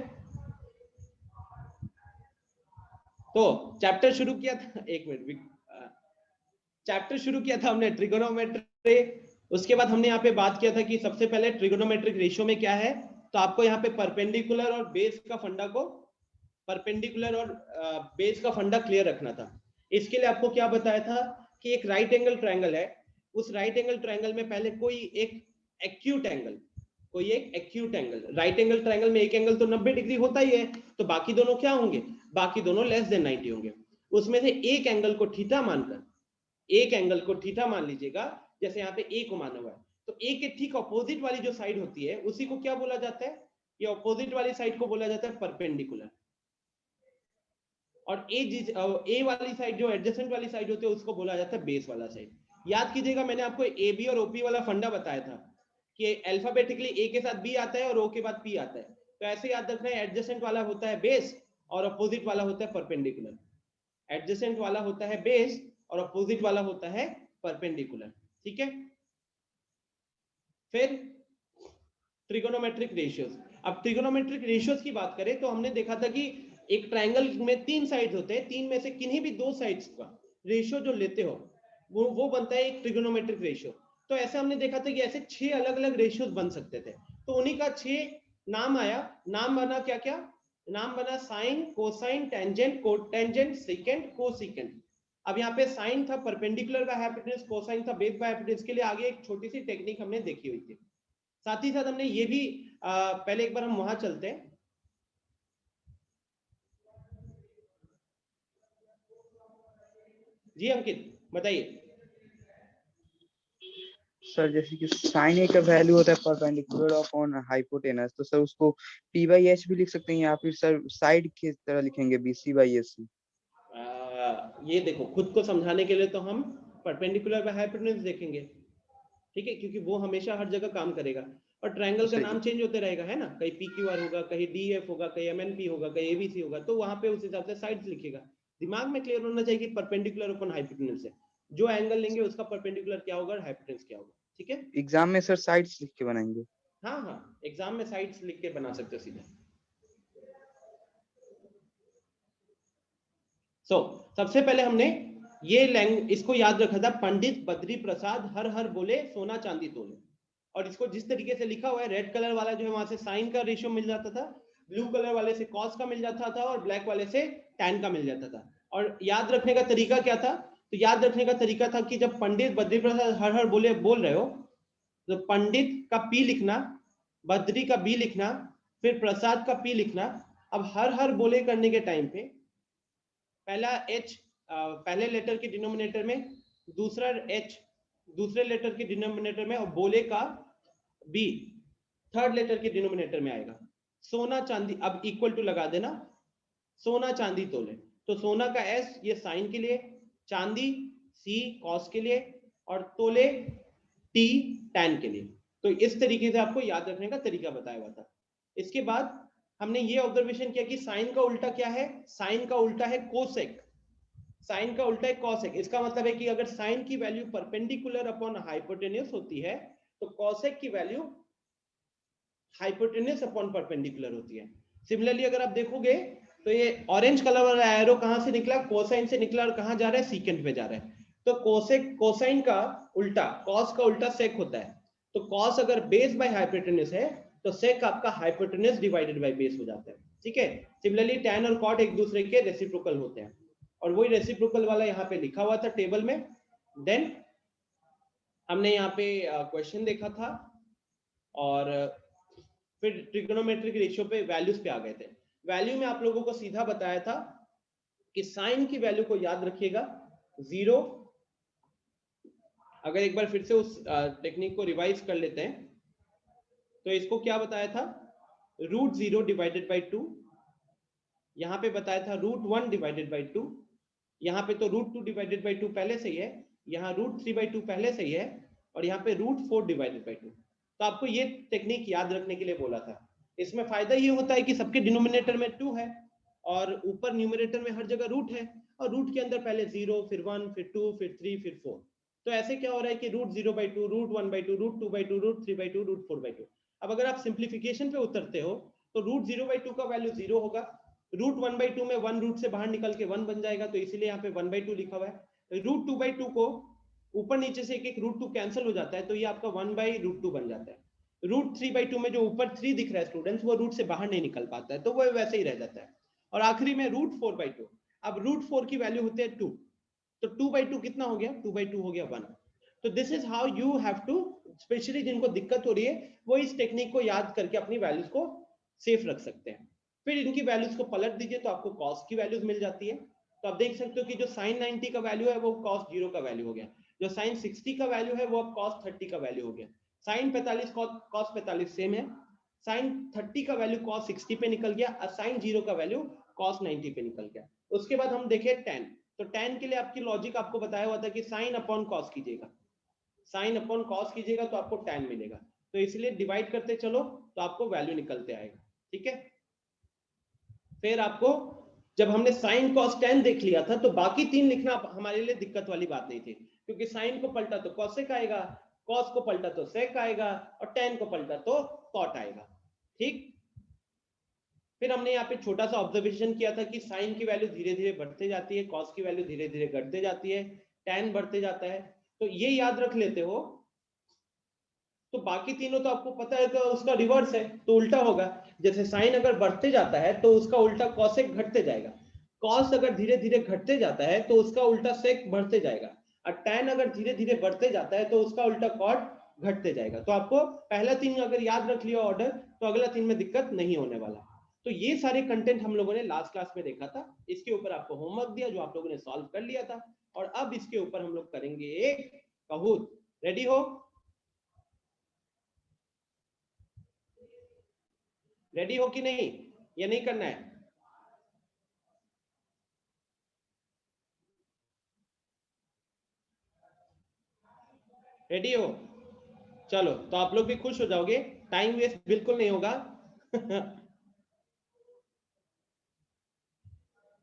तो चैप्टर शुरू किया था, एक मिनट, चैप्टर शुरू किया था हमने ट्रिगोनोमेट्री। उसके बाद हमने यहाँ पे बात किया था कि सबसे पहले ट्रिगोनोमेट्रिक रेशियो में क्या है, तो आपको यहाँ पे परपेंडिकुलर और बेस का फंडा को, परपेंडिकुलर और बेस का फंडा क्लियर रखना था। इसके लिए आपको क्या बताया था कि एक राइट एंगल ट्रायंगल है, उस राइट एंगल ट्रायंगल में पहले कोई एक acute angle, right angle triangle में एक एंगल तो 90 डिग्री होता ही है, तो बाकी दोनों क्या होंगे? बाकी दोनों लेस देन 90 होंगे। उसमें से एक एंगल को थीटा मानकर, एक एंगल को थीटा मान लीजिएगा, जैसे यहाँ पे ए को माना हुआ है, तो ए के ठीक ऑपोजिट वाली जो साइड होती है उसी को क्या बोला जाता है? ये ऑपोजिट वाली साइड को बोला जाता है परपेंडिकुलर। और ए वाली साइड, जो एडजेसेंट वाली साइड होती है, उसको बोला जाता है बेस वाला साइड। याद कीजिएगा, मैंने आपको ए बी और ओपी वाला फंडा बताया था कि अल्फाबेटिकली ए के साथ बी आता है और ओ के बाद पी आता है। तो ऐसे याद रखना है, एडजेसेंट वाला होता है बेस और अपोजिट वाला होता है परपेंडिकुलर। एडजेसेंट वाला होता है बेस और अपोजिट वाला होता है परपेंडिकुलर। ठीक है, फिर ट्रिगोनोमेट्रिक रेशियोज। अब ट्रिगोनोमेट्रिक रेशियोज की बात करें तो हमने देखा था कि एक ट्रायंगल में 3 साइड्स होते हैं, 3 में से किन्हीं भी 2 साइड्स का रेशियो जो लेते हो वो बनता है एक ट्रिगोनोमेट्रिक रेशियो। तो ऐसे हमने देखा था कि ऐसे 6 अलग अलग रेशियोज बन सकते थे, तो उन्हीं का 6 नाम आया। नाम बना क्या क्या? नाम बना sine, cosine, tangent, cotangent, secant, cosecant. अब यहाँ पे साइन था परपेंडिकुलर बाय हाइपोटेनस, कोसाइन था बेस बाय हाइपोटेनस। के लिए आगे एक छोटी सी टेक्निक हमने देखी हुई थी। साथ ही साथ हमने ये भी पहले एक बार हम वहां चलते हैं। जी अंकित बताइए। सर जैसे कि साइन ए का वैल्यू होता है परपेंडिकुलर अपॉन हाइपोटेनस, तो सर उसको p/h भी लिख सकते हैं, या फिर सर साइड की तरह लिखेंगे bc/ac? ये देखो, खुद को समझाने के लिए तो हम परपेंडिकुलर बाय हाइपोटेनस देखेंगे, ठीक है, क्योंकि वो हमेशा हर जगह काम करेगा। और ट्रायंगल का सही। नाम चेंज होते रहेगा, है ना, कहीं PQR होगा, कहीं DF होगा, कहीं MNP होगा, कहीं ABC होगा, तो वहां पे उस हिसाब से साइड्स लिखेगा। दिमाग में क्लियर होना चाहिए कि परपेंडिकुलर अपॉन हाइपोटेन्यूज है, जो एंगल लेंगे उसका परपेंडिकुलर क्या होगा और हाइपोटेन्यूज क्या होगा। ठीक है, एग्जाम में सर साइड्स लिख के बनाएंगे। हाँ हाँ, एग्जाम में साइड्स लिख के बना सकते हो सीधे। सबसे पहले हमने ये इसको याद रखा था, पंडित बद्री प्रसाद हर हर बोले सोना चांदी तोले। और इसको जिस तरीके से लिखा हुआ है, रेड कलर वाला जो है वहां से साइन का रेशियो मिल जाता था, ब्लू कलर वाले से कॉस का मिल जाता था, और ब्लैक वाले से टैन का मिल जाता था। और याद रखने का तरीका क्या था? तो याद रखने का तरीका था कि जब पंडित बद्री प्रसाद हर हर बोले बोल रहे हो, तो पंडित का पी लिखना, बद्री का बी लिखना, फिर प्रसाद का पी लिखना। अब हर हर बोले करने के टाइम पे पहला H पहले लेटर के डिनोमिनेटर में, दूसरा H दूसरे लेटर के डिनोमिनेटर में, और बोले का B थर्ड लेटर के डिनोमिनेटर में आएगा। सोना चांदी, अब इक्वल टू लगा देना, सोना चांदी तोले। तो सोना का S ये साइन के लिए, चांदी C कॉस के लिए, और तोले T टैन के लिए। तो इस तरीके से आपको याद रखने का तरीका बताया हुआ था। इसके बाद हमने ये ऑब्जर्वेशन किया कि साइन का उल्टा क्या है? साइन का उल्टा है कोसेक। साइन का उल्टा है कॉसेक। इसका मतलब है कि अगर साइन की वैल्यू परपेंडिकुलर अपॉन हाइपोटेन्यूस होती है, तो कॉसेक की वैल्यू हाइपोटेन्यूस अपॉन परपेंडिकुलर होती है। सिमिलरली अगर आप देखोगे तो ये ऑरेंज कलर वाला एरो कहां से निकला? कोसाइन से निकला, और कहां जा रहा है? सीकेंट पे जा रहा है। तो कोसेक, कोसाइन का उल्टा, कॉस का उल्टा सेक होता है। तो कॉस अगर बेस बाय हाइपोटेन्यूस है, तो सेक आपका हाइपोटेन्यूस डिवाइडेड बाय बेस हो जाता है। ठीक है, सिमिलरली टैन और कॉट एक दूसरे के रेसिप्रोकल होते हैं, और वही रेसिप्रोकल वाला यहाँ पे लिखा हुआ था टेबल में। देन हमने यहाँ पे क्वेश्चन देखा था, और फिर ट्रिग्नोमेट्रिक रेशियो पे वैल्यूज पे आ गए थे। वैल्यू में आप लोगों को सीधा बताया था कि साइन की वैल्यू को याद रखिएगा 0। अगर एक बार फिर से उस टेक्निक को रिवाइज कर लेते हैं, तो इसको क्या बताया था? √0 डिवाइडेड बाई 2। यहाँ पे बताया था √1 डिवाइडेड बाई 2। यहाँ पे तो √2 डिवाइडेड बाई 2 पहले से ही है, यहाँ √3/2 पहले से ही है, और यहाँ पे √4 डिवाइडेड बाई 2। तो आपको ये टेक्निक याद रखने के लिए बोला था। इसमें फायदा ये होता है कि सबके डिनोमिनेटर में 2 है, और ऊपर न्यूमरेटर में हर जगह रूट है, और रूट के अंदर पहले 0, फिर 1, फिर 2, फिर 3, फिर 4। तो ऐसे क्या हो रहा है कि √0/2, √1/2, √2/2, √3/2, √4/2। अब अगर आप सिंप्लीफिकेशन पे उतरते हो, तो √0/2 का वैल्यू 0 होगा, √1/2 में 1 रूट से बाहर निकल के 1 बन जाएगा, तो इसीलिए यहाँ पे 1/2 लिखा हुआ है। √2/2 को ऊपर नीचे से एक √2 कैंसिल हो जाता है, तो ये आपका 1/√2 बन जाता है। √3/2 में जो ऊपर 3 दिख रहा है स्टूडेंट्स, वो रूट से बाहर नहीं निकल पाता है, तो वो वैसे ही रह जाता है। और आखिरी में √4/2। अब √4 की वैल्यू होती है 2, तो 2/2 कितना हो गया? 2/2 हो गया 1। तो this is how you have to, specially जिनको दिक्कत हो रही है वो इस टेक्निक को याद करके अपनी वैल्यूज को सेफ रख सकते हैं। फिर इनकी वैल्यूज को पलट दीजिए, तो आपको कॉस की वैल्यूज मिल जाती है। तो आप देख सकते हो कि जो sin 90 का वैल्यू है वो cos 0 का वैल्यू हो गया, जो sin 60 का वैल्यू है वो अब cos 30 का वैल्यू हो गया, sin 45 cos 45 सेम है, sin 30 का वैल्यू cos 60 पे निकल गया, और sin 0 का वैल्यू cos 90 पे निकल गया। उसके बाद हम देखें tan। तो tan के लिए आपकी लॉजिक आपको बताया हुआ था कि sin अपॉन cos कीजिएगा, sin अपॉन cos कीजिएगा तो आपको tan मिलेगा। तो इसलिए डिवाइड करते चलो तो आपको वैल्यू निकलते आएगा। ठीक है, फिर आपको जब हमने sin cos tan देख लिया था, तो बाकी 3 लिखना हमारे लिए दिक्कत वाली बात नहीं थी, क्योंकि sin को पलटा तो cosec आएगा, cos को पलटा तो sec आएगा, और tan को पलटा तो cot आएगा। ठीक, फिर हमने यहाँ पे छोटा सा ऑब्जर्वेशन किया था कि sin की वैल्यू धीरे धीरे बढ़ते जाती है, cos की वैल्यू धीरे धीरे घटते जाती है, tan बढ़ते जाता है। तो ये याद रख लेते हो, तो बाकी तीनों तो आपको पता है, तो उसका रिवर्स है, तो उल्टा होगा। जैसे साइन अगर बढ़ते जाता है तो उसका उल्टा कॉसेक घटते जाएगा, कॉस अगर धीरे धीरे घटते जाता है तो उसका उल्टा सेक बढ़ते जाएगा, और टैन अगर धीरे धीरे बढ़ते जाता है तो उसका उल्टा कॉट घटते जाएगा। तो आपको पहला 3 अगर याद रख लिया ऑर्डर, तो अगला 3 में दिक्कत नहीं होने वाला। तो ये सारे कंटेंट हम लोगों ने लास्ट क्लास में देखा था। इसके ऊपर आपको होमवर्क दिया जो आप लोगों ने सॉल्व कर लिया था, और अब इसके ऊपर हम लोग करेंगे एक कहूत। रेडी हो? रेडी हो कि नहीं, या नहीं करना है? रेडी हो? चलो, तो आप लोग भी खुश हो जाओगे टाइम वेस्ट बिल्कुल नहीं होगा।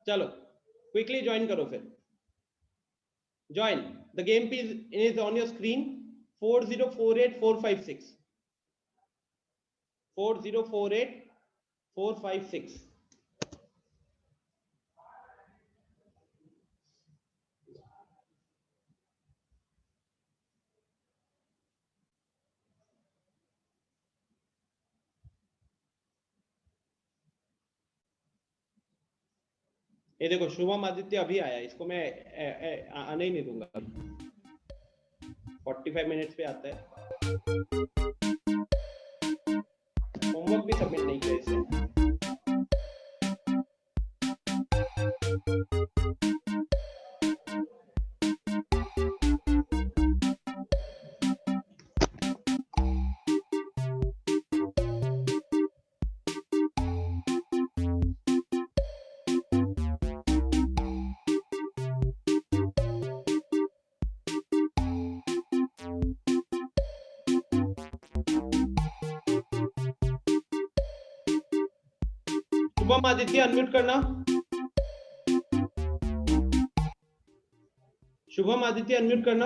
चलो क्विकली ज्वाइन करो फिर। Join the game is on your screen. 4048456 4048456। ये देखो शुभम आदित्य अभी आया, इसको मैं आने ही नहीं दूंगा। 45 मिनट्स पे आता है। होमवर्क भी सबमिट नहीं किया इसे। शुभम आदित्य अनम्यूट करना। शुभम आदित्य अनम्यूट करना।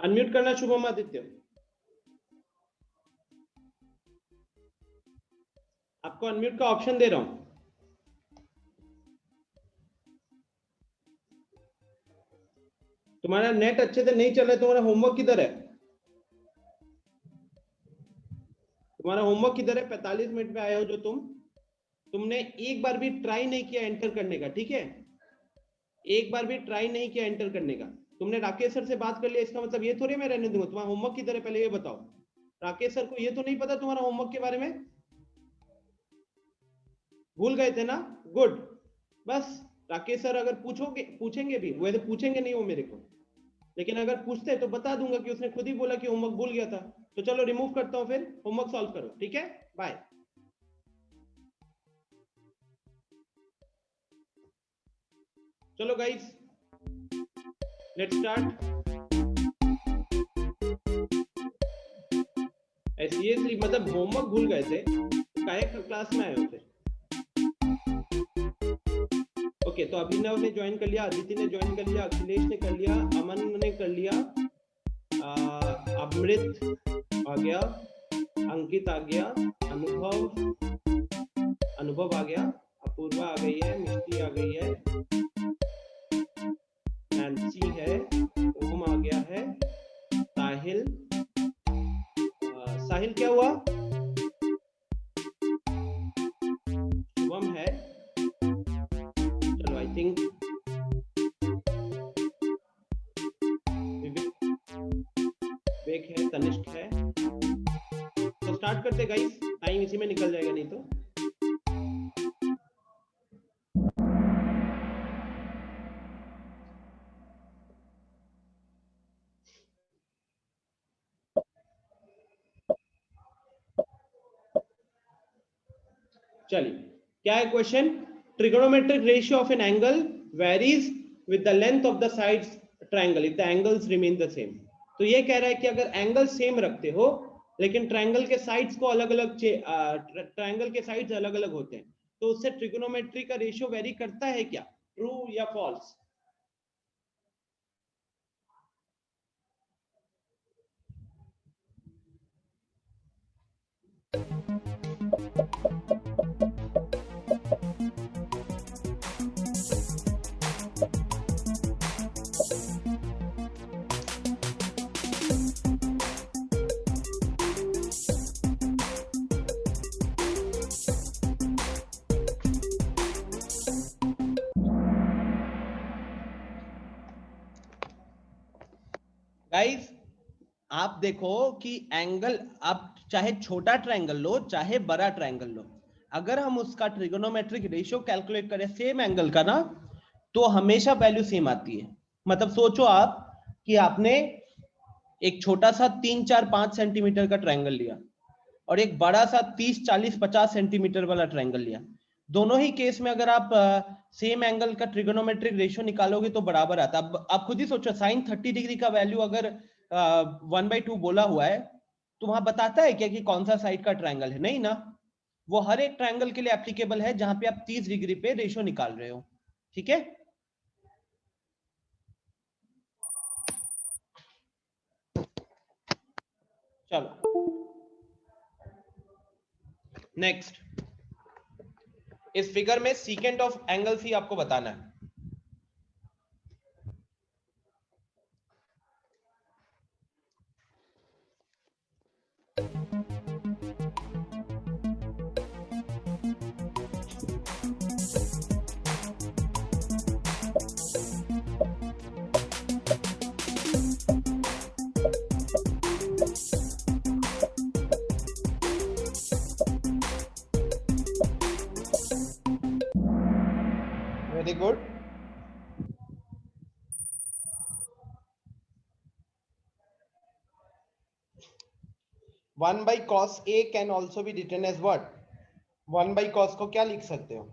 अनम्यूट करना शुभम आदित्य। आपको अनम्यूट का ऑप्शन दे रहा हूं। तुम्हारा नेट अच्छे से नहीं चल रहा है, तुम्हारा होमवर्क किधर है? तुम्हारा होमवर्क किधर है? 45 मिनट पे आए हो जो तुमने एक बार भी ट्राई नहीं किया एंटर करने का, ठीक है? एक बार भी ट्राई नहीं किया एंटर करने का। तुमने राकेश सर से बात कर लिया, इसका मतलब ये थोड़ी मैं रहने दूंगा। तुम्हारा होमवर्क किधर है पहले ये बताओ। राकेश सर को ये तो नहीं पता तुम्हारा होमवर्क के बारे में? भूल गए थे ना? गुड। बस राकेश सर अगर पूछेंगे भी, वैसे पूछेंगे नहीं वो मेरे को, लेकिन अगर पूछते तो बता दूंगा कि उसने खुद ही बोला कि होमवर्क भूल गया था। तो चलो रिमूव करता हूं, फिर होमवर्क सॉल्व करो, ठीक है? बाय। चलो गाइस लेट्स स्टार्ट। सीरियसली मतलब होमवर्क भूल गए थे, काहे क्लास में आए हो फिर? ओके, तो अभिनव ने ज्वाइन कर लिया, अदिति ने ज्वाइन कर लिया, अखिलेश ने कर लिया, अमन ने कर लिया, अमृत आ गया, अंकित आ गया, अनुभव आ गया, अपूर्वा आ गई है, मिष्टी आ गई है, नैन्सी है, ओम आ गया है, साहिल क्या हुआ? शुभम है, चलो आई थिंक विवेक है, तनिष्क है। तो स्टार्ट करते गाइस, टाइम इसी में निकल जाएगा नहीं तो। चलिए क्या है question? Trigonometric ratio of an angle varies with the length of the sides triangle if the angles remain the same. तो ये कह रहा है कि अगर एंगल सेम रखते हो लेकिन ट्रायंगल के साइड्स को अलग-अलग ट्रायंगल के साइड्स अलग-अलग होते हैं, तो उससे ट्रिगोनोमेट्री का रेशियो वेरी करता है क्या? ट्रू या फॉल्स? गाइस आप देखो कि एंगल, आप चाहे छोटा ट्रायंगल लो चाहे बड़ा ट्रायंगल लो, अगर हम उसका ट्रिगोनोमेट्रिक रेशियो कैलकुलेट करें सेम एंगल का ना, तो हमेशा वैल्यू सेम आती है। मतलब सोचो आप कि आपने एक छोटा सा 3, 4, 5 सेंटीमीटर का ट्रायंगल लिया और एक बड़ा सा 30, 40, 50 सेंटीमीटर वाला ट्रायंगल लिया। दोनों ही केस में अगर आप सेम एंगल का ट्रिगोनोमेट्रिक रेशियो निकालोगे तो बराबर आता। अब आप खुद ही सोचो, साइन 30 डिग्री का वैल्यू अगर 1/2 बोला हुआ है तो वहां बताता है क्या कि कौन सा साइड का ट्रायंगल है? नहीं ना। वो हर एक ट्रायंगल के लिए एप्लीकेबल है जहां पे आप 30 डिग्री पे रेशियो निकाल रहे हो। ठीक है, चलो नेक्स्ट। इस फिगर में सीकेंट ऑफ एंगल सी आपको बताना है। Very good. One by cos A can also be written as what? One by cos को क्या लिख सकते हो?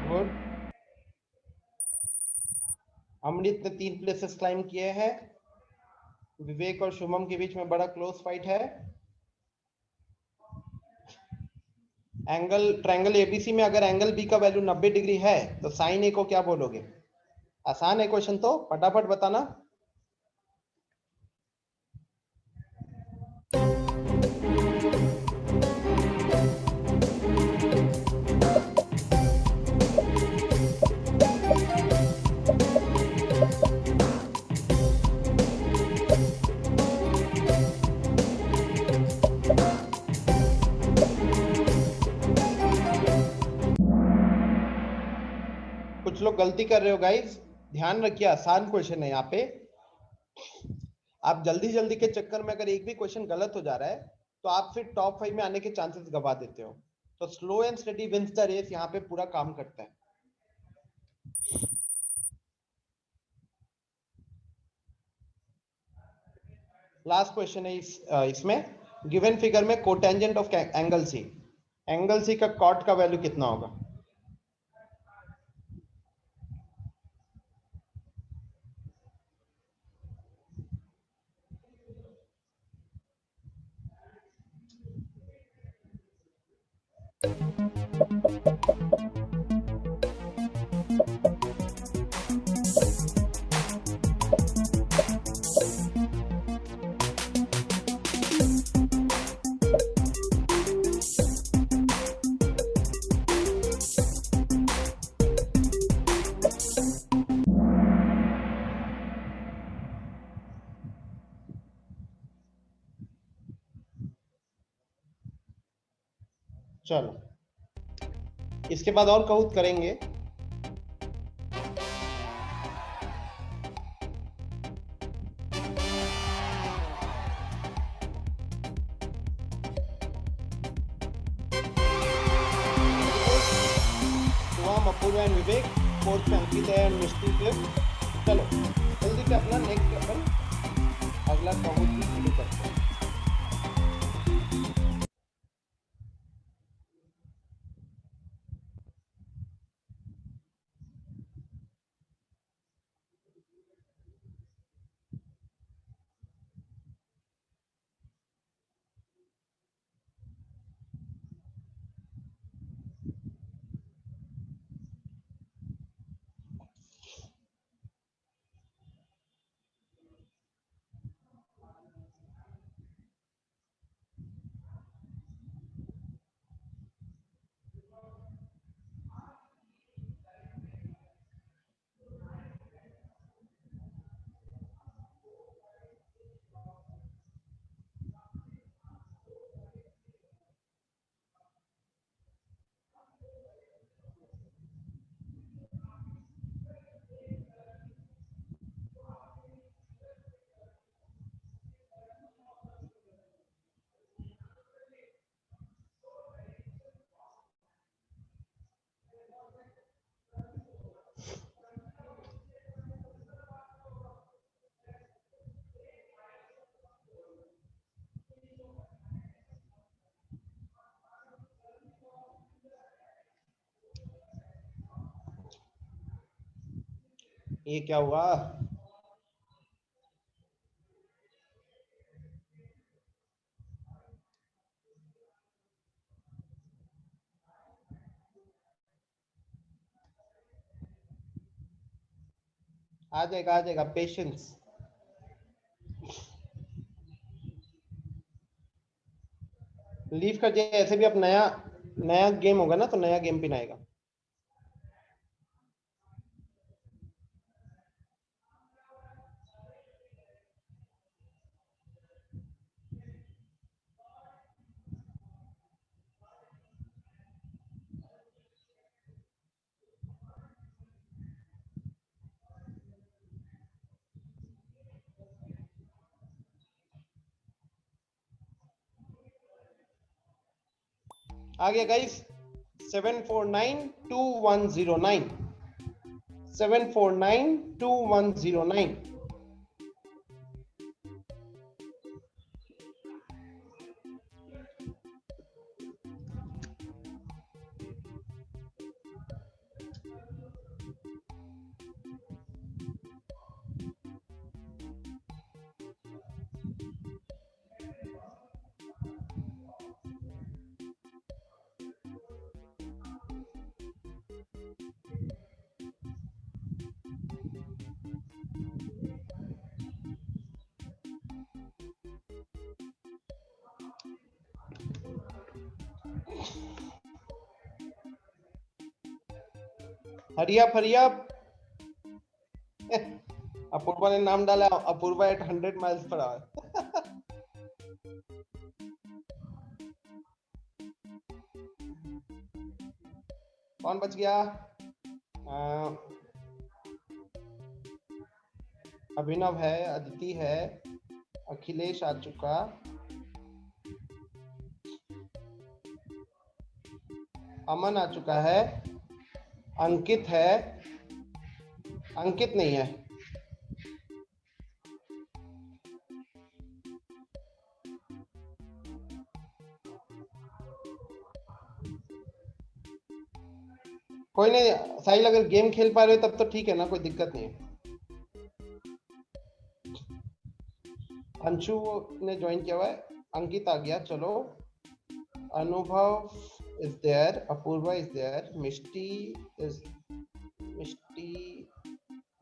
गुड। अमृत ने 3 प्लेसेस क्लाइम किए हैं। विवेक और शुभम के बीच में बड़ा क्लोज फाइट है। एंगल ट्रायंगल एबीसी में अगर एंगल बी का वैल्यू 90 डिग्री है तो साइन ए को क्या बोलोगे? आसान है क्वेश्चन, तो फटाफट बताना। कुछ लोग गलती कर रहे हो गाइस, ध्यान रखिए, आसान क्वेश्चन है यहाँ पे। आप जल्दी जल्दी के चक्कर में अगर एक भी क्वेश्चन गलत हो जा रहा है तो आप फिर टॉप 5 में आने के चांसेस गवा देते हो। तो slow and steady wins the race यहाँ पे पूरा काम करता है। लास्ट क्वेश्चन है इसमें। गिवन फिगर में cotangent of angle C, angle C का कॉट का वैल्यू कितना होगा? चलो इसके बाद और कहूत करेंगे। शुभम, अपूर्व एंड विवेक, फोर्थ में अंकित है एंड मिष्टी के। चलो जल्दी से अपना नेक्स्ट अपन अगला कहूत भी शुरू करते हैं। ये क्या हुआ? आ जाएगा पेशेंस। लीव कर दिया। ऐसे भी अब नया गेम होगा ना, तो नया गेम पिन आएगा। आ गया गाइस। 7492109 7492109। Hurry up. अपूर्वा ने नाम डाला, Apoorva at 100 miles per hour. कौन बच गया? अभिनव है, अदिति है, अखिलेश आ चुका, अमन आ चुका है, अंकित है, अंकित नहीं है। कोई नहीं साहिल, अगर गेम खेल पा रहे हो तब तो ठीक है ना, कोई दिक्कत नहीं है। अंशु ने ज्वाइन किया हुआ है, अंकित आ गया, चलो। अनुभव is there, Apoorva is there,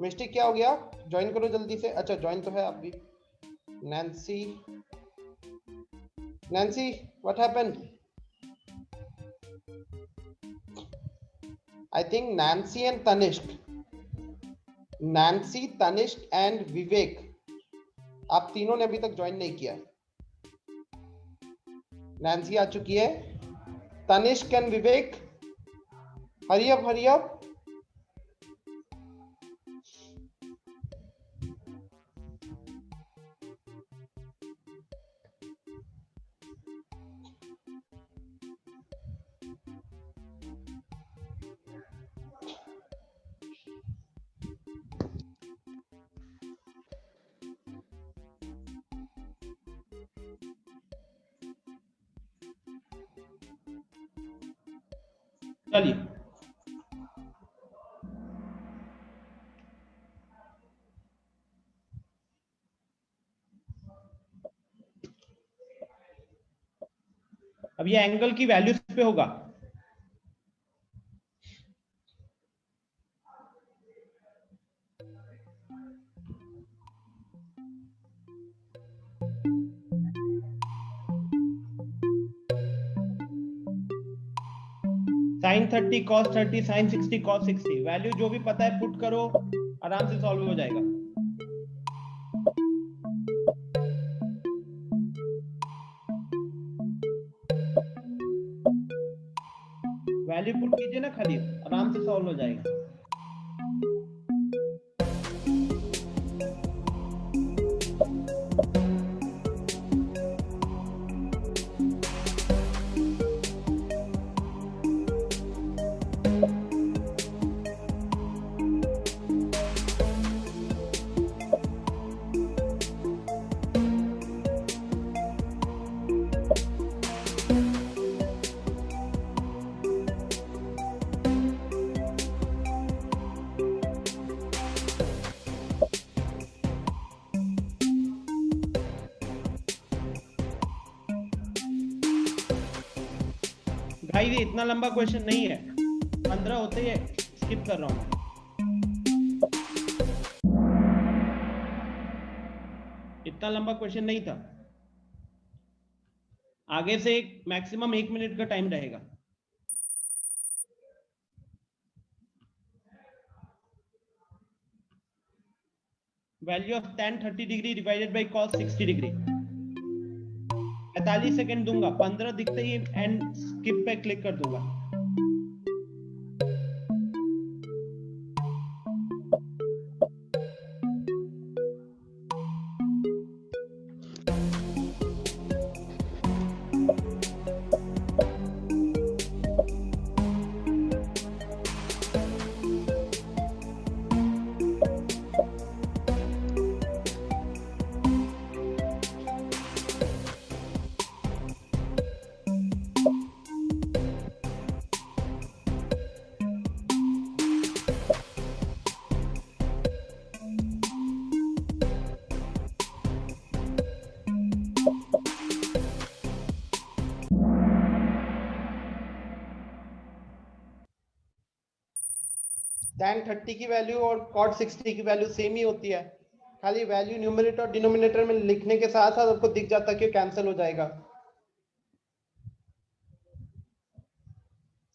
मिष्टी क्या हो गया? ज्वाइन करो जल्दी से। अच्छा ज्वाइन तो है आप भी। Nancy what happened? I think Nancy Tanishq and Vivek, आप तीनों ने अभी तक ज्वाइन नहीं किया। नैन्सी आ चुकी है, Tanishk and Vivek, hurry up. चलिए अब ये एंगल की वैल्यू पे होगा। sin 30 cos 30 sin 60 cos 60, value जो भी पता है पुट करो, आराम से सॉल्व हो जाएगा। वैल्यू पुट कीजिए ना खाली, आराम से सॉल्व हो जाएगा। भाई ये इतना लंबा क्वेश्चन नहीं है, 15 होते ही स्किप कर रहा हूँ। इतना लंबा क्वेश्चन नहीं था, आगे से मैक्सिमम 1 मिनट का टाइम रहेगा। Value of tan 30 degree divided by cos 60 degree. 45 second दूंगा, 15 दिखते ही एंड स्किप पे क्लिक कर दूंगा। tan 30 की वैल्यू और cot 60 की वैल्यू सेम ही होती है, खाली वैल्यू न्यूमरेटर और डिनोमिनेटर में लिखने के साथ साथ आपको दिख जाता है कि कैंसिल हो जाएगा।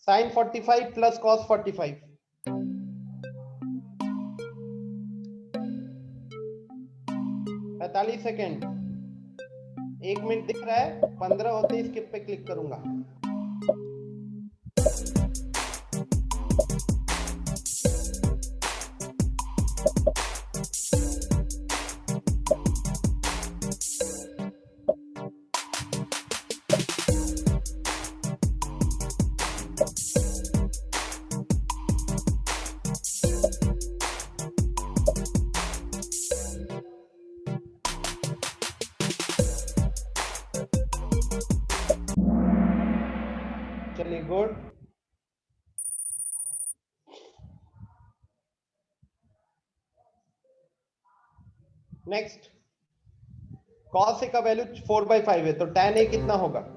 sin 45 plus cos 45, second, 1 minute दिख रहा है, 15 होते ही स्किप पे क्लिक करूंगा। चलिए गुड। नेक्स्ट, cos A का वैल्यू 4/5 है, तो tan A कितना होगा?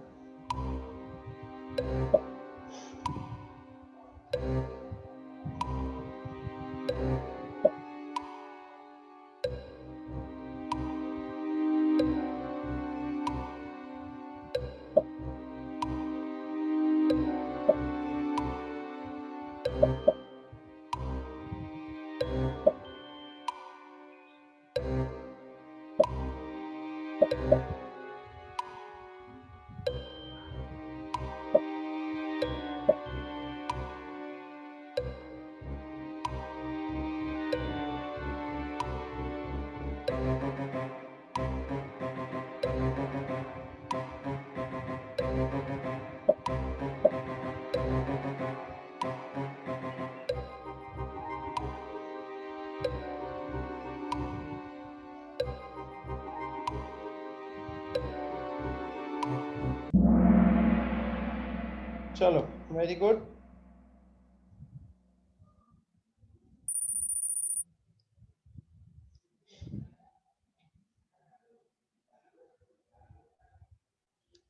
चलो very good.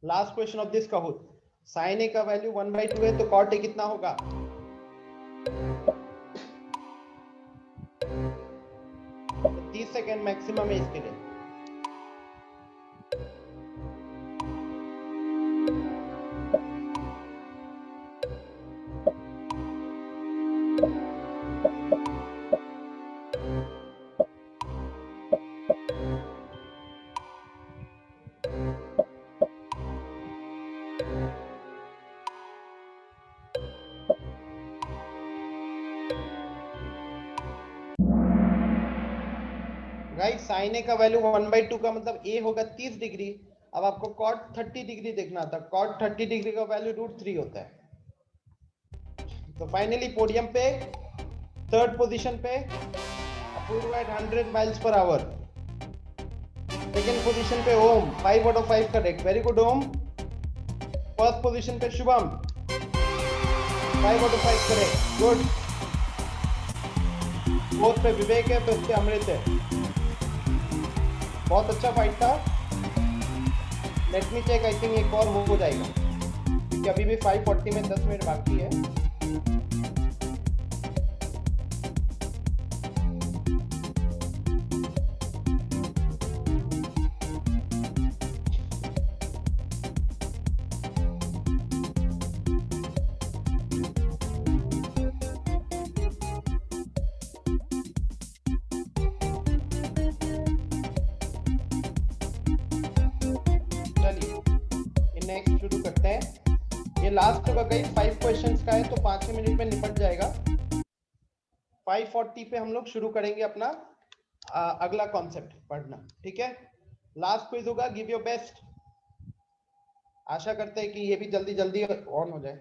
Last question of this Kahoot, sin A का वैल्यू 1/2 है, तो cot A कितना होगा? तो 30 सेकेंड मैक्सिमम है इसके लिए। गाइस sin A का वैल्यू 1/2 का मतलब A होगा 30 डिग्री। अब आपको cot 30 डिग्री देखना था, cot 30 डिग्री का वैल्यू √3 होता है। तो फाइनली पोडियम पे थर्ड पोजीशन पे Apoorv at 100 miles per hour. Second position पे Om 5 out of 5 correct, very good Om. First position पे Shubham 5 out of 5 correct, good. Fourth पे विवेक है, फिफ्थ पे अमृत है। बहुत अच्छा फाइट था। Let me check, I think एक और हो जाएगा। क्योंकि अभी भी 5:40 में 10 मिनट बाकी है। नेक्स्ट शुरू करते हैं। ये लास्ट होगा गाइस, 5 क्वेश्चंस का है तो 5 मिनट में निपट जाएगा। 5:40 पे हम लोग शुरू करेंगे अपना अगला कॉन्सेप्ट पढ़ना, ठीक है। लास्ट क्विज होगा, गिव योर बेस्ट। आशा करते हैं कि ये भी जल्दी जल्दी ऑन हो जाए।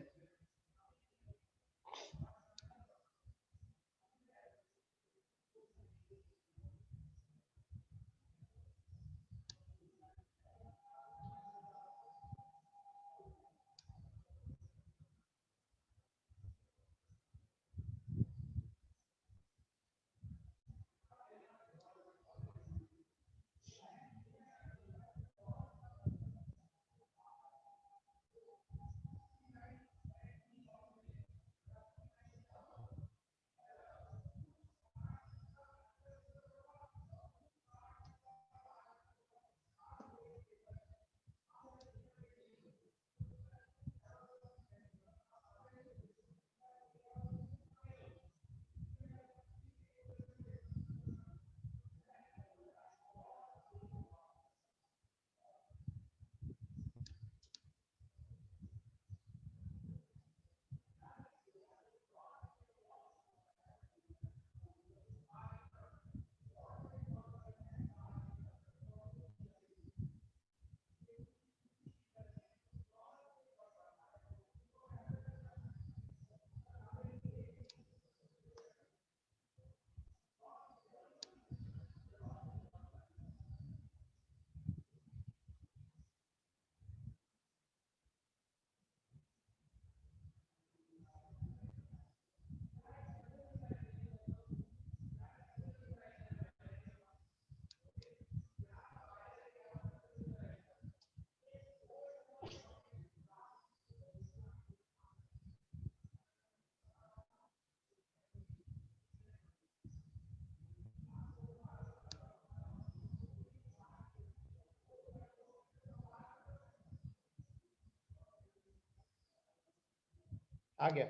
आ गया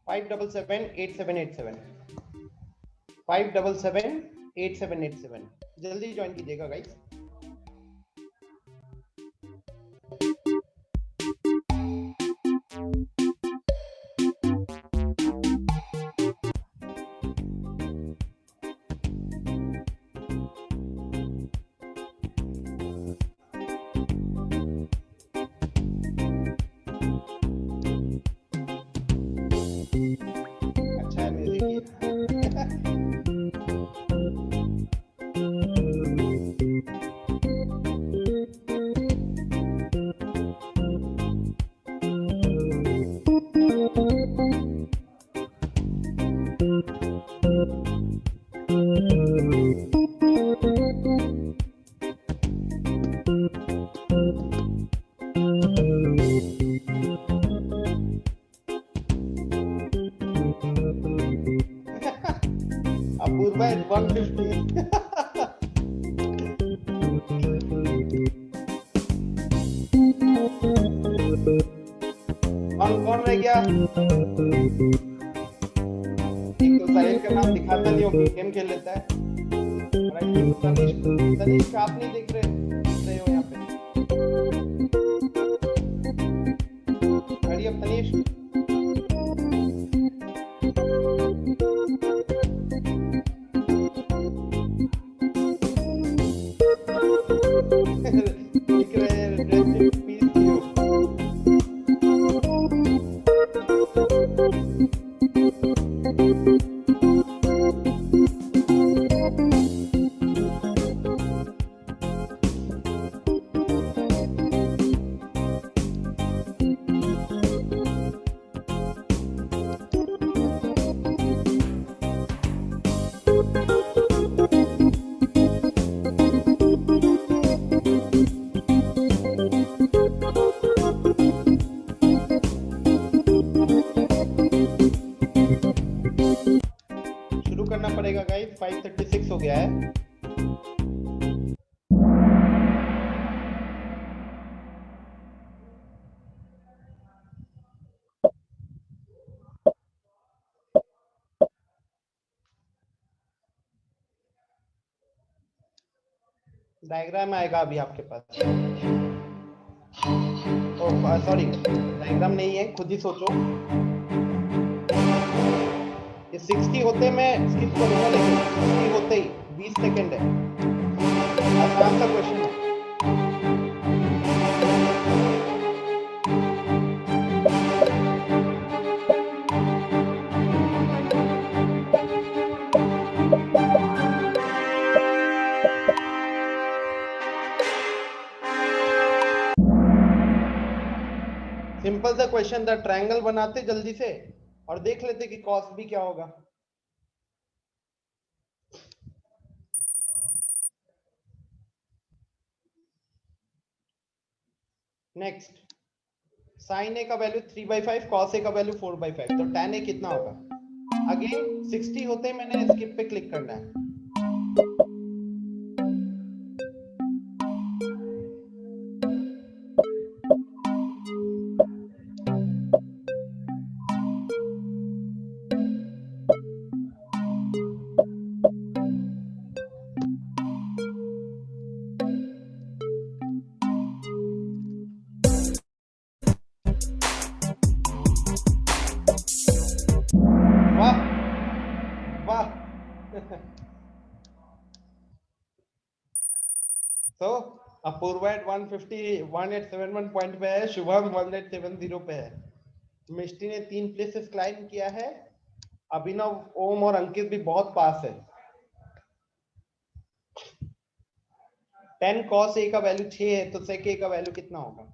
5778787 5778787। जल्दी ज्वाइन कीजिएगा गाइस। अच्छा है म्यूजिक। अपूर्वा 150। कौन कौन रह गया? एक तो साहिल का नाम दिखाता नहीं हो, गेम खेल लेता है। तनीष का आप नहीं देख रहे हो यहाँ पे। हरी अब तनीष। दिख रहे हैं rest in peace you। पड़ेगा गाइस, 5:36 हो गया है। डायग्राम आएगा अभी आपके पास। ओह सॉरी, डायग्राम नहीं है, खुद ही सोचो। ये 60 होते मैं स्किप करूंगा, लेकिन 60 होते ही 20 सेकंड है। आसान सा क्वेश्चन है। सिंपल सा क्वेश्चन था, ट्रायंगल बनाते जल्दी से और देख लेते कि कॉस भी क्या होगा। नेक्स्ट, साइन ए का वैल्यू 3/5, कॉस ए का वैल्यू 4/5, तो tan ए कितना होगा। अगेन 60 होते ही मैंने स्किप पे क्लिक करना है। वाह वाह। तो अपूर्वा एट 151 पॉइंट पे है, शुभम 170 पे है। मिष्टी ने 3 प्लेसेस क्लाइम किया है। अभिनव, ओम और अंकित भी बहुत पास है। 10 cos a का वैल्यू 6 है, तो sec a का वैल्यू कितना होगा।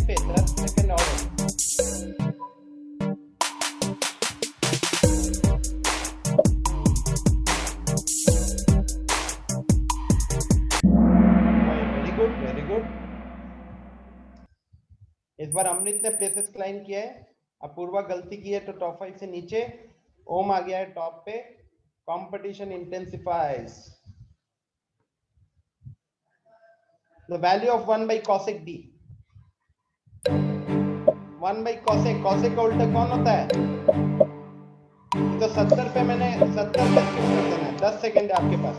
पे 10 सेकंड और वेरी गुड वेरी गुड। इस बार अमृत ने प्लेसेस क्लाइम किया है, अपूर्वा गलती की है तो टॉप 5 से नीचे, ओम आ गया है टॉप पे। Competition intensifies. The value of 1 by cosec d। 1 by cosec, cosec का उल्टा कौन होता है। तो 70 पे मैंने 70 पे स्किप कर देना है। 10 सेकंड है आपके पास।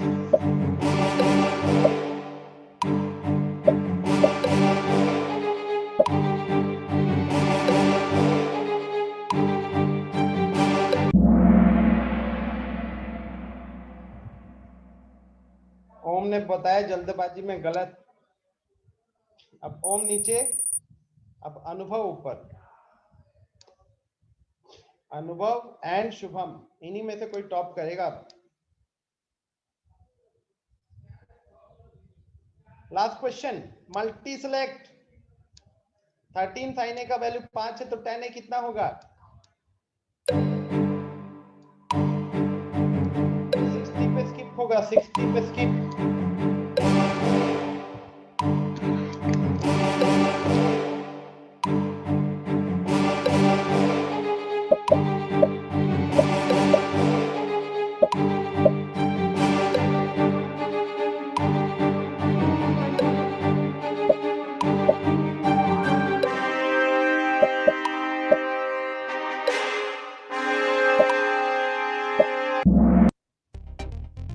ओम ने बताया जल्दबाजी में गलत। अब ओम नीचे, अब अनुभव ऊपर। अनुभव एंड शुभम, इन्हीं में से कोई टॉप करेगा। Last question, multi select. 13 sin a का वैल्यू 5 है, तो tan a कितना होगा। 60 पे स्किप होगा, 60 पे skip.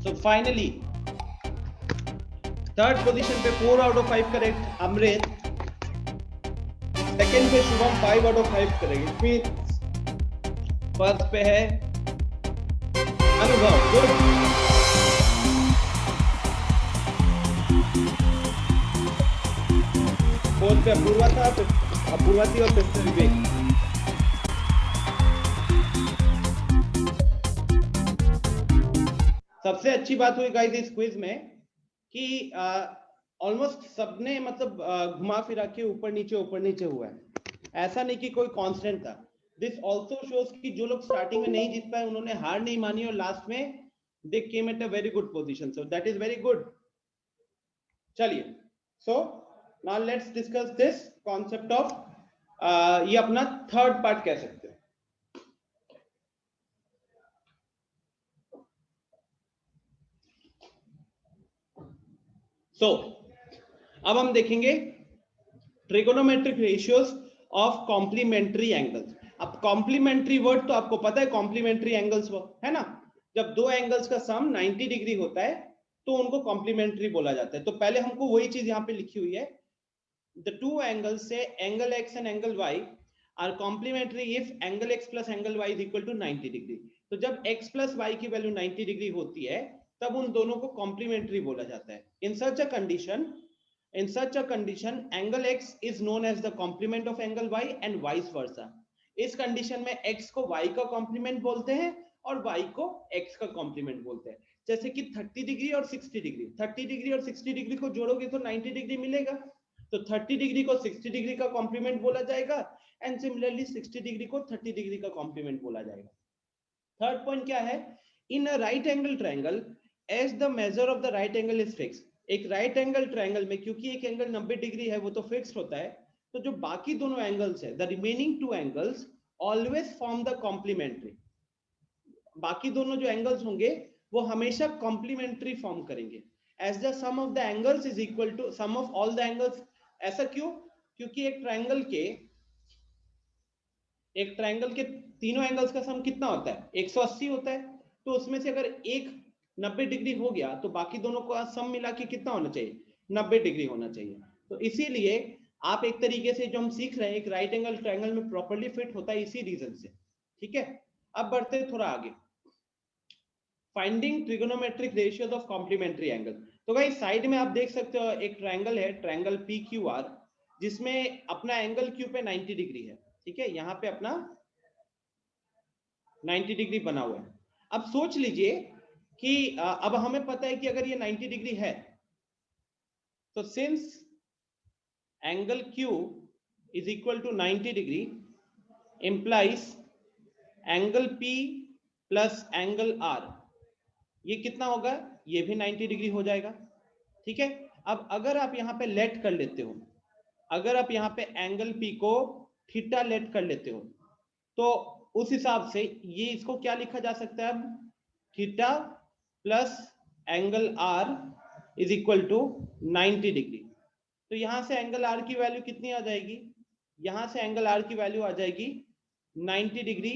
So finally, third position पे 4 out of 5 correct Amrit, second पे शुभम 5 out of 5 करेक्ट, फिर फर्स्ट पे है अनुभव। गुड। फोर्थ पे अपूर्वा था, फिर अपूर्वा थी और फिफ्थ पे विवेक। सबसे अच्छी बात हुई गाइस इस क्विज में कि ऑलमोस्ट सबने मतलब घुमा फिरा के ऊपर नीचे हुआ है, ऐसा नहीं कि कोई कांस्टेंट था। दिस आल्सो शोज कि जो लोग स्टार्टिंग में नहीं जीत पाए उन्होंने हार नहीं मानी और लास्ट में they came at a very good position, so that is very good. चलिए, so now let's discuss this concept of ये अपना थर्ड पार्ट कह सकते हैं। सो अब हम देखेंगे trigonometric ratios of complementary angles. अब कॉम्प्लीमेंट्री वर्ड तो आपको पता है, कॉम्प्लीमेंट्री एंगल्स है ना, जब दो एंगल्स का सम 90 डिग्री होता है तो उनको कॉम्प्लीमेंट्री बोला जाता है। तो पहले हमको वही चीज यहाँ पे लिखी हुई है, द टू एंगल्स से angle x and angle y are complementary if angle x plus angle y is equal to 90 degree. तो जब x प्लस y की वैल्यू 90 डिग्री होती है तब उन दोनों को कॉम्प्लीमेंट्री बोला जाता है। In such a condition angle x is known as the complement of angle y and vice versa। इस कंडीशन में x को y का कॉम्प्लीमेंट बोलते हैं और y को x का कॉम्प्लीमेंट बोलते हैं। जैसे कि 30 डिग्री और 60 डिग्री, 30 डिग्री और 60 डिग्री को जोड़ोगे तो 90 डिग्री मिलेगा, तो 30 डिग्री को 60 डिग्री का कॉम्प्लीमेंट बोला जाएगा एंड सिमिलरली 60 डिग्री को 30 डिग्री का कॉम्प्लीमेंट बोला जाएगा। थर्ड पॉइंट क्या है, in a right angle triangle as the measure of the right angle is fix. एक राइट एंगल ट्रायंगल में क्योंकि एक एंगल 90 डिग्री है वो तो फिक्स्ड होता है, तो जो बाकी दोनों एंगल्स है the remaining two angles always form the complementary. बाकी दोनों जो एंगल्स होंगे वो हमेशा कॉम्प्लीमेंट्री फॉर्म करेंगे as the sum of the angles is equal to sum of all the angles. ऐसा क्यों? क्योंकि एक ट्रायंगल के तीनों एंगल्स का सम कितना होता है, 180 होता है। तो उसमें से अगर एक 90 डिग्री हो गया तो बाकी दोनों का सम मिला के कितना होना चाहिए, 90 डिग्री होना चाहिए। तो इसीलिए आप एक तरीके से जो हम सीख रहे हैं एक राइट एंगल ट्रायंगल में प्रॉपर्ली फिट होता है इसी रीजन से। ठीक है, अब बढ़ते हैं थोड़ा आगे, finding trigonometric ratios of complementary angle. तो गाइस साइड में आप देख सकते हो एक ट्रायंगल है, ट्रायंगल PQR, जिसमें अपना एंगल Q पे 90 डिग्री है। ठीक है, यहाँ पे अपना 90 डिग्री बना हुआ है। अब सोच लीजिए कि अब हमें पता है कि अगर ये 90 डिग्री है तो since angle Q is equal to 90 degree implies angle P plus angle R, ये कितना होगा, ये भी 90 डिग्री हो जाएगा। ठीक है, अब अगर आप यहाँ पे लेट कर लेते हो, अगर आप यहाँ पे एंगल P को थीटा लेट कर लेते हो तो उस हिसाब से ये इसको क्या लिखा जा सकता है, अब theta plus angle R is equal to 90 degree. तो यहां से एंगल R की वैल्यू कितनी आ जाएगी, यहां से एंगल R की वैल्यू आ जाएगी 90 degree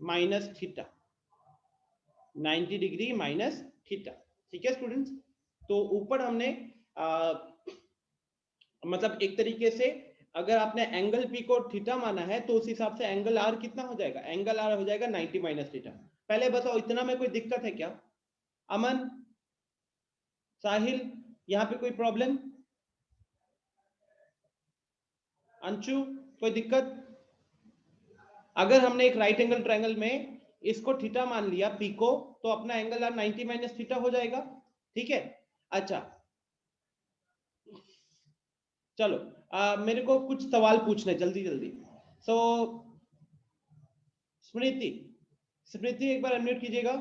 minus theta, 90 degree minus theta. ठीक है स्टूडेंट्स, तो ऊपर हमने मतलब एक तरीके से अगर आपने एंगल P को थीटा माना है तो उस हिसाब से एंगल R कितना हो जाएगा, एंगल R हो जाएगा 90 माइनस थीटा। पहले बताओ इतना में कोई दिक्कत है क्या? अमन, साहिल, यहाँ पे कोई प्रॉब्लम? अंशु, कोई दिक्कत? अगर हमने एक राइट एंगल ट्रायंगल में इसको थीटा मान लिया P को, तो अपना एंगल R 90 माइनस थीटा हो जाएगा। ठीक है, अच्छा चलो मेरे को कुछ सवाल पूछने जल्दी जल्दी। सो स्मृति एक बार अनम्यूट कीजिएगा।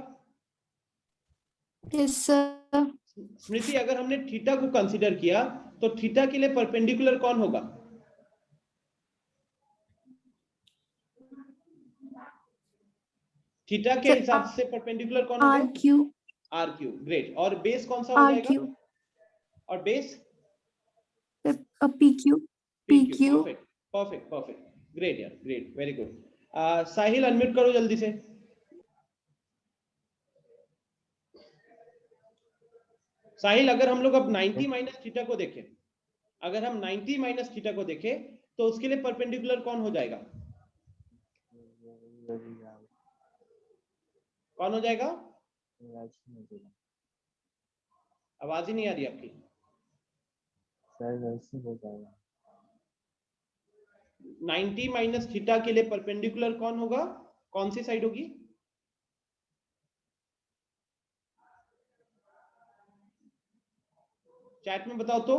Yes sir. स्मृति, अगर हमने थीटा को कंसीडर किया तो थीटा के लिए परपेंडिकुलर कौन होगा? थीटा के हिसाब से परपेंडिकुलर कौन हो गया? R Q. ग्रेट। और बेस कौन सा हो जाएगा? और base P Q. Perfect perfect perfect, great यार, great, very good. Sahil unmute करो जल्दी से। साहिल, अगर हम लोग अब 90 माइनस थीटा को देखें, अगर हम 90 माइनस थीटा को देखें तो उसके लिए परपेंडिकुलर कौन हो जाएगा? कौन हो जाएगा? आवाज ही नहीं आ रही आपकी। हो जाएगा 90 माइनस थीटा के लिए परपेंडिकुलर कौन होगा, कौन सी साइड होगी? चैट में बताओ तो।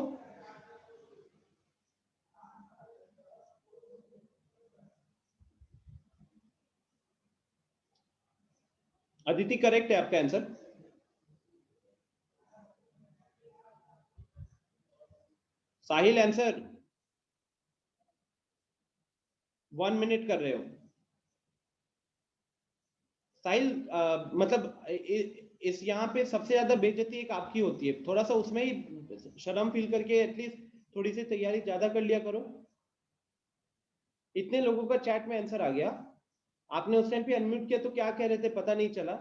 अदिति करेक्ट है आपका आंसर। साहिल आंसर 1 मिनट कर रहे हो साहिल। मतलब इस यहाँ पे सबसे ज्यादा बेइज्जती एक आपकी होती है, थोड़ा सा उसमें ही शर्म फील करके एटलीस्ट थोड़ी सी तैयारी ज्यादा कर लिया करो। इतने लोगों का चैट में आंसर आ गया, आपने उस टाइम पे अनम्यूट किया तो क्या कह रहे थे पता नहीं चला,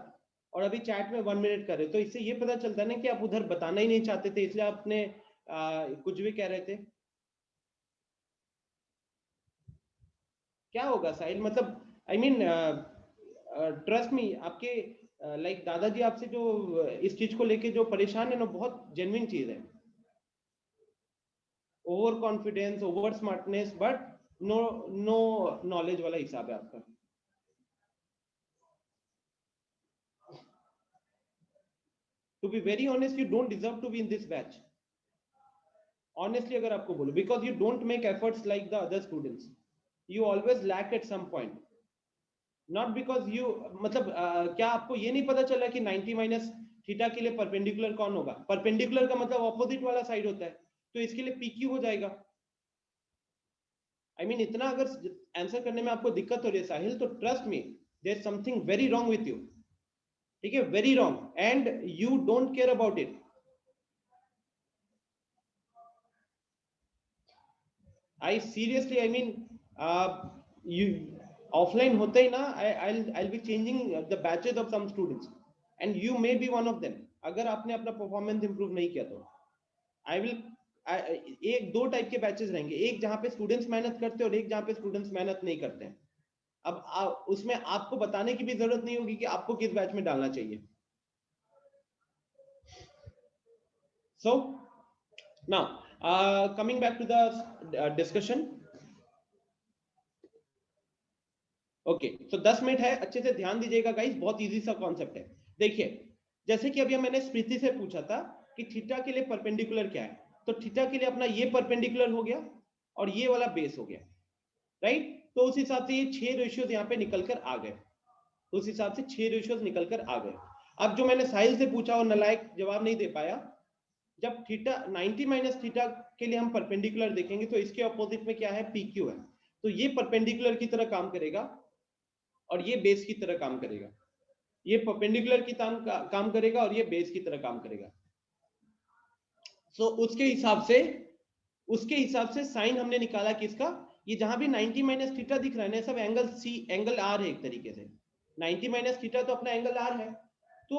और अभी चैट में 1 मिनट कर रहे हो, तो इससे ये पता चलता है ना कि आप उधर बताना ही नहीं चाहते थे, इसलिए आपने कुछ भी कह रहे थे। क्या होगा साहिल, मतलब आई मीन ट्रस्ट मी, आपके लाइक दादाजी आपसे जो इस चीज को लेके जो परेशान है ना, बहुत जेन्युइन चीज है। Over confidence, over smartness, but no knowledge वाला हिसाब है आपका। To be very honest, you don't deserve to be in this batch. Honestly अगर आपको बोलो, because you don't make efforts like the other students, you always lack at some point, not because you, मतलब क्या आपको ये नहीं पता चला कि 90 माइनस थीटा के लिए परपेंडिकुलर कौन होगा? परपेंडिकुलर का मतलब ऑपोजिट वाला साइड होता है, तो इसके लिए PQ हो जाएगा। आई मीन इतना अगर आंसर करने में आपको दिक्कत हो रही है साहिल, तो trust me there is something very wrong with you, ठीक है, very wrong, and you don't care about it. I seriously, I mean you offline होते ही ना, I'll be changing the batches of some students and you may be one of them। अगर आपने अपना performance improve नहीं किया तो I will एक दो टाइप के बैचेस रहेंगे, एक जहां पे स्टूडेंट्स मेहनत करते हैं और एक जहां पे स्टूडेंट्स मेहनत नहीं करते हैं। अब उसमें आपको बताने की भी जरूरत नहीं होगी कि आपको किस बैच में डालना चाहिए। So now coming back to the discussion, okay, तो 10 मिनट है, अच्छे से ध्यान दीजिएगा गाइस, बहुत इजी सा कॉन्सेप्ट है। देखिए, जैसे कि अभी मैंने स्मृति से पूछा था कि थीटा के लिए परपेंडिकुलर क्या है, तो थीटा के लिए अपना ये परपेंडिकुलर हो गया और ये वाला बेस हो गया, राइट? तो उस हिसाब से ये 6 रेशियोज यहाँ पे निकल कर आ गए, उस हिसाब से 6 रेशियोज निकल कर आ गए। अब जो मैंने साहिल से पूछा और नलायक जवाब नहीं दे पाया, जब थीटा 90 माइनस थीटा के लिए हम परपेंडिकुलर देखेंगे तो इसके अपोजिट में क्या है? PQ है, तो ये परपेंडिकुलर की तरह काम करेगा और ये बेस की तरह काम करेगा, ये परपेंडिकुलर की काम करेगा और ये बेस की तरह काम करेगा। सो उसके हिसाब से साइन हमने निकाला किसका? ये जहां भी 90 माइनस थीटा दिख रहा है ना, सब एंगल C, एंगल R है एक तरीके से। 90 माइनस थीटा तो अपना एंगल R है, तो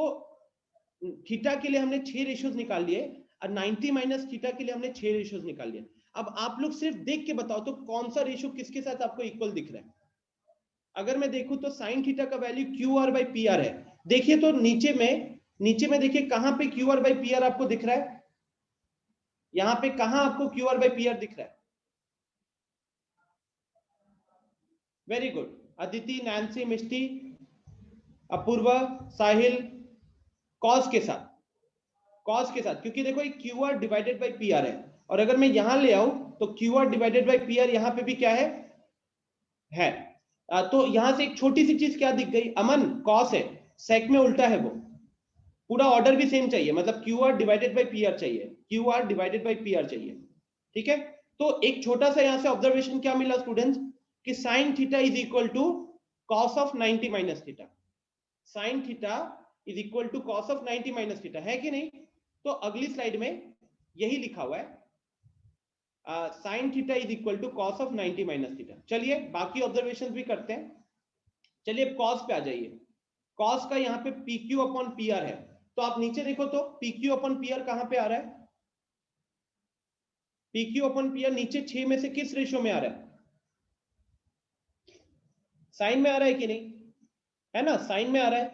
थीटा के लिए हमने 6 रेशियोज निकाल लिए और 90 माइनस थीटा के लिए हमने 6 रेशियोज निकाल लिए। अब आप लोग सिर्फ देख के बताओ तो कौन सा रेशियो किसके साथ आपको इक्वल दिख रहा है? अगर मैं देखूं तो साइन थीटा का वैल्यू QR/PR है। देखिए तो नीचे में देखिए कहां पे QR/PR आपको दिख रहा है, यहां पे कहां आपको QR/PR दिख रहा है? वेरी गुड, अदिति, नैन्सी, मिष्टी, अपूर्वा, साहिल, कॉस के साथ, क्योंकि देखो ये QR डिवाइडेड बाई PR है, और अगर मैं यहां ले आऊं तो QR डिवाइडेड बाई PR यहां पे भी क्या है? तो यहां से एक छोटी सी चीज क्या दिख गई? अमन, कॉस है, सेक में उल्टा है, वो पूरा ऑर्डर भी सेम चाहिए, मतलब QR डिवाइडेड बाई PR चाहिए, QR डिवाइडेड बाई PR चाहिए, ठीक है? तो एक छोटा सा यहां से ऑब्जर्वेशन क्या मिला स्टूडेंट्स, कि sine theta is equal to cos of 90 minus theta. Sine theta is equal to cos of 90 minus theta, है कि नहीं? तो अगली स्लाइड में यही लिखा हुआ है, sine theta is equal to cos of 90 minus theta. चलिए बाकी ऑब्जर्वेशन भी करते हैं। चलिए कॉस पे आ जाइए। कॉस का यहाँ पे PQ अपॉन PR है, तो आप नीचे देखो तो PQ अपॉन PR कहां पे आ रहा है? PQ अपॉन PR नीचे 6 में से किस रेशियो में आ रहा है? साइन में आ रहा है कि नहीं? है ना, साइन में आ रहा है।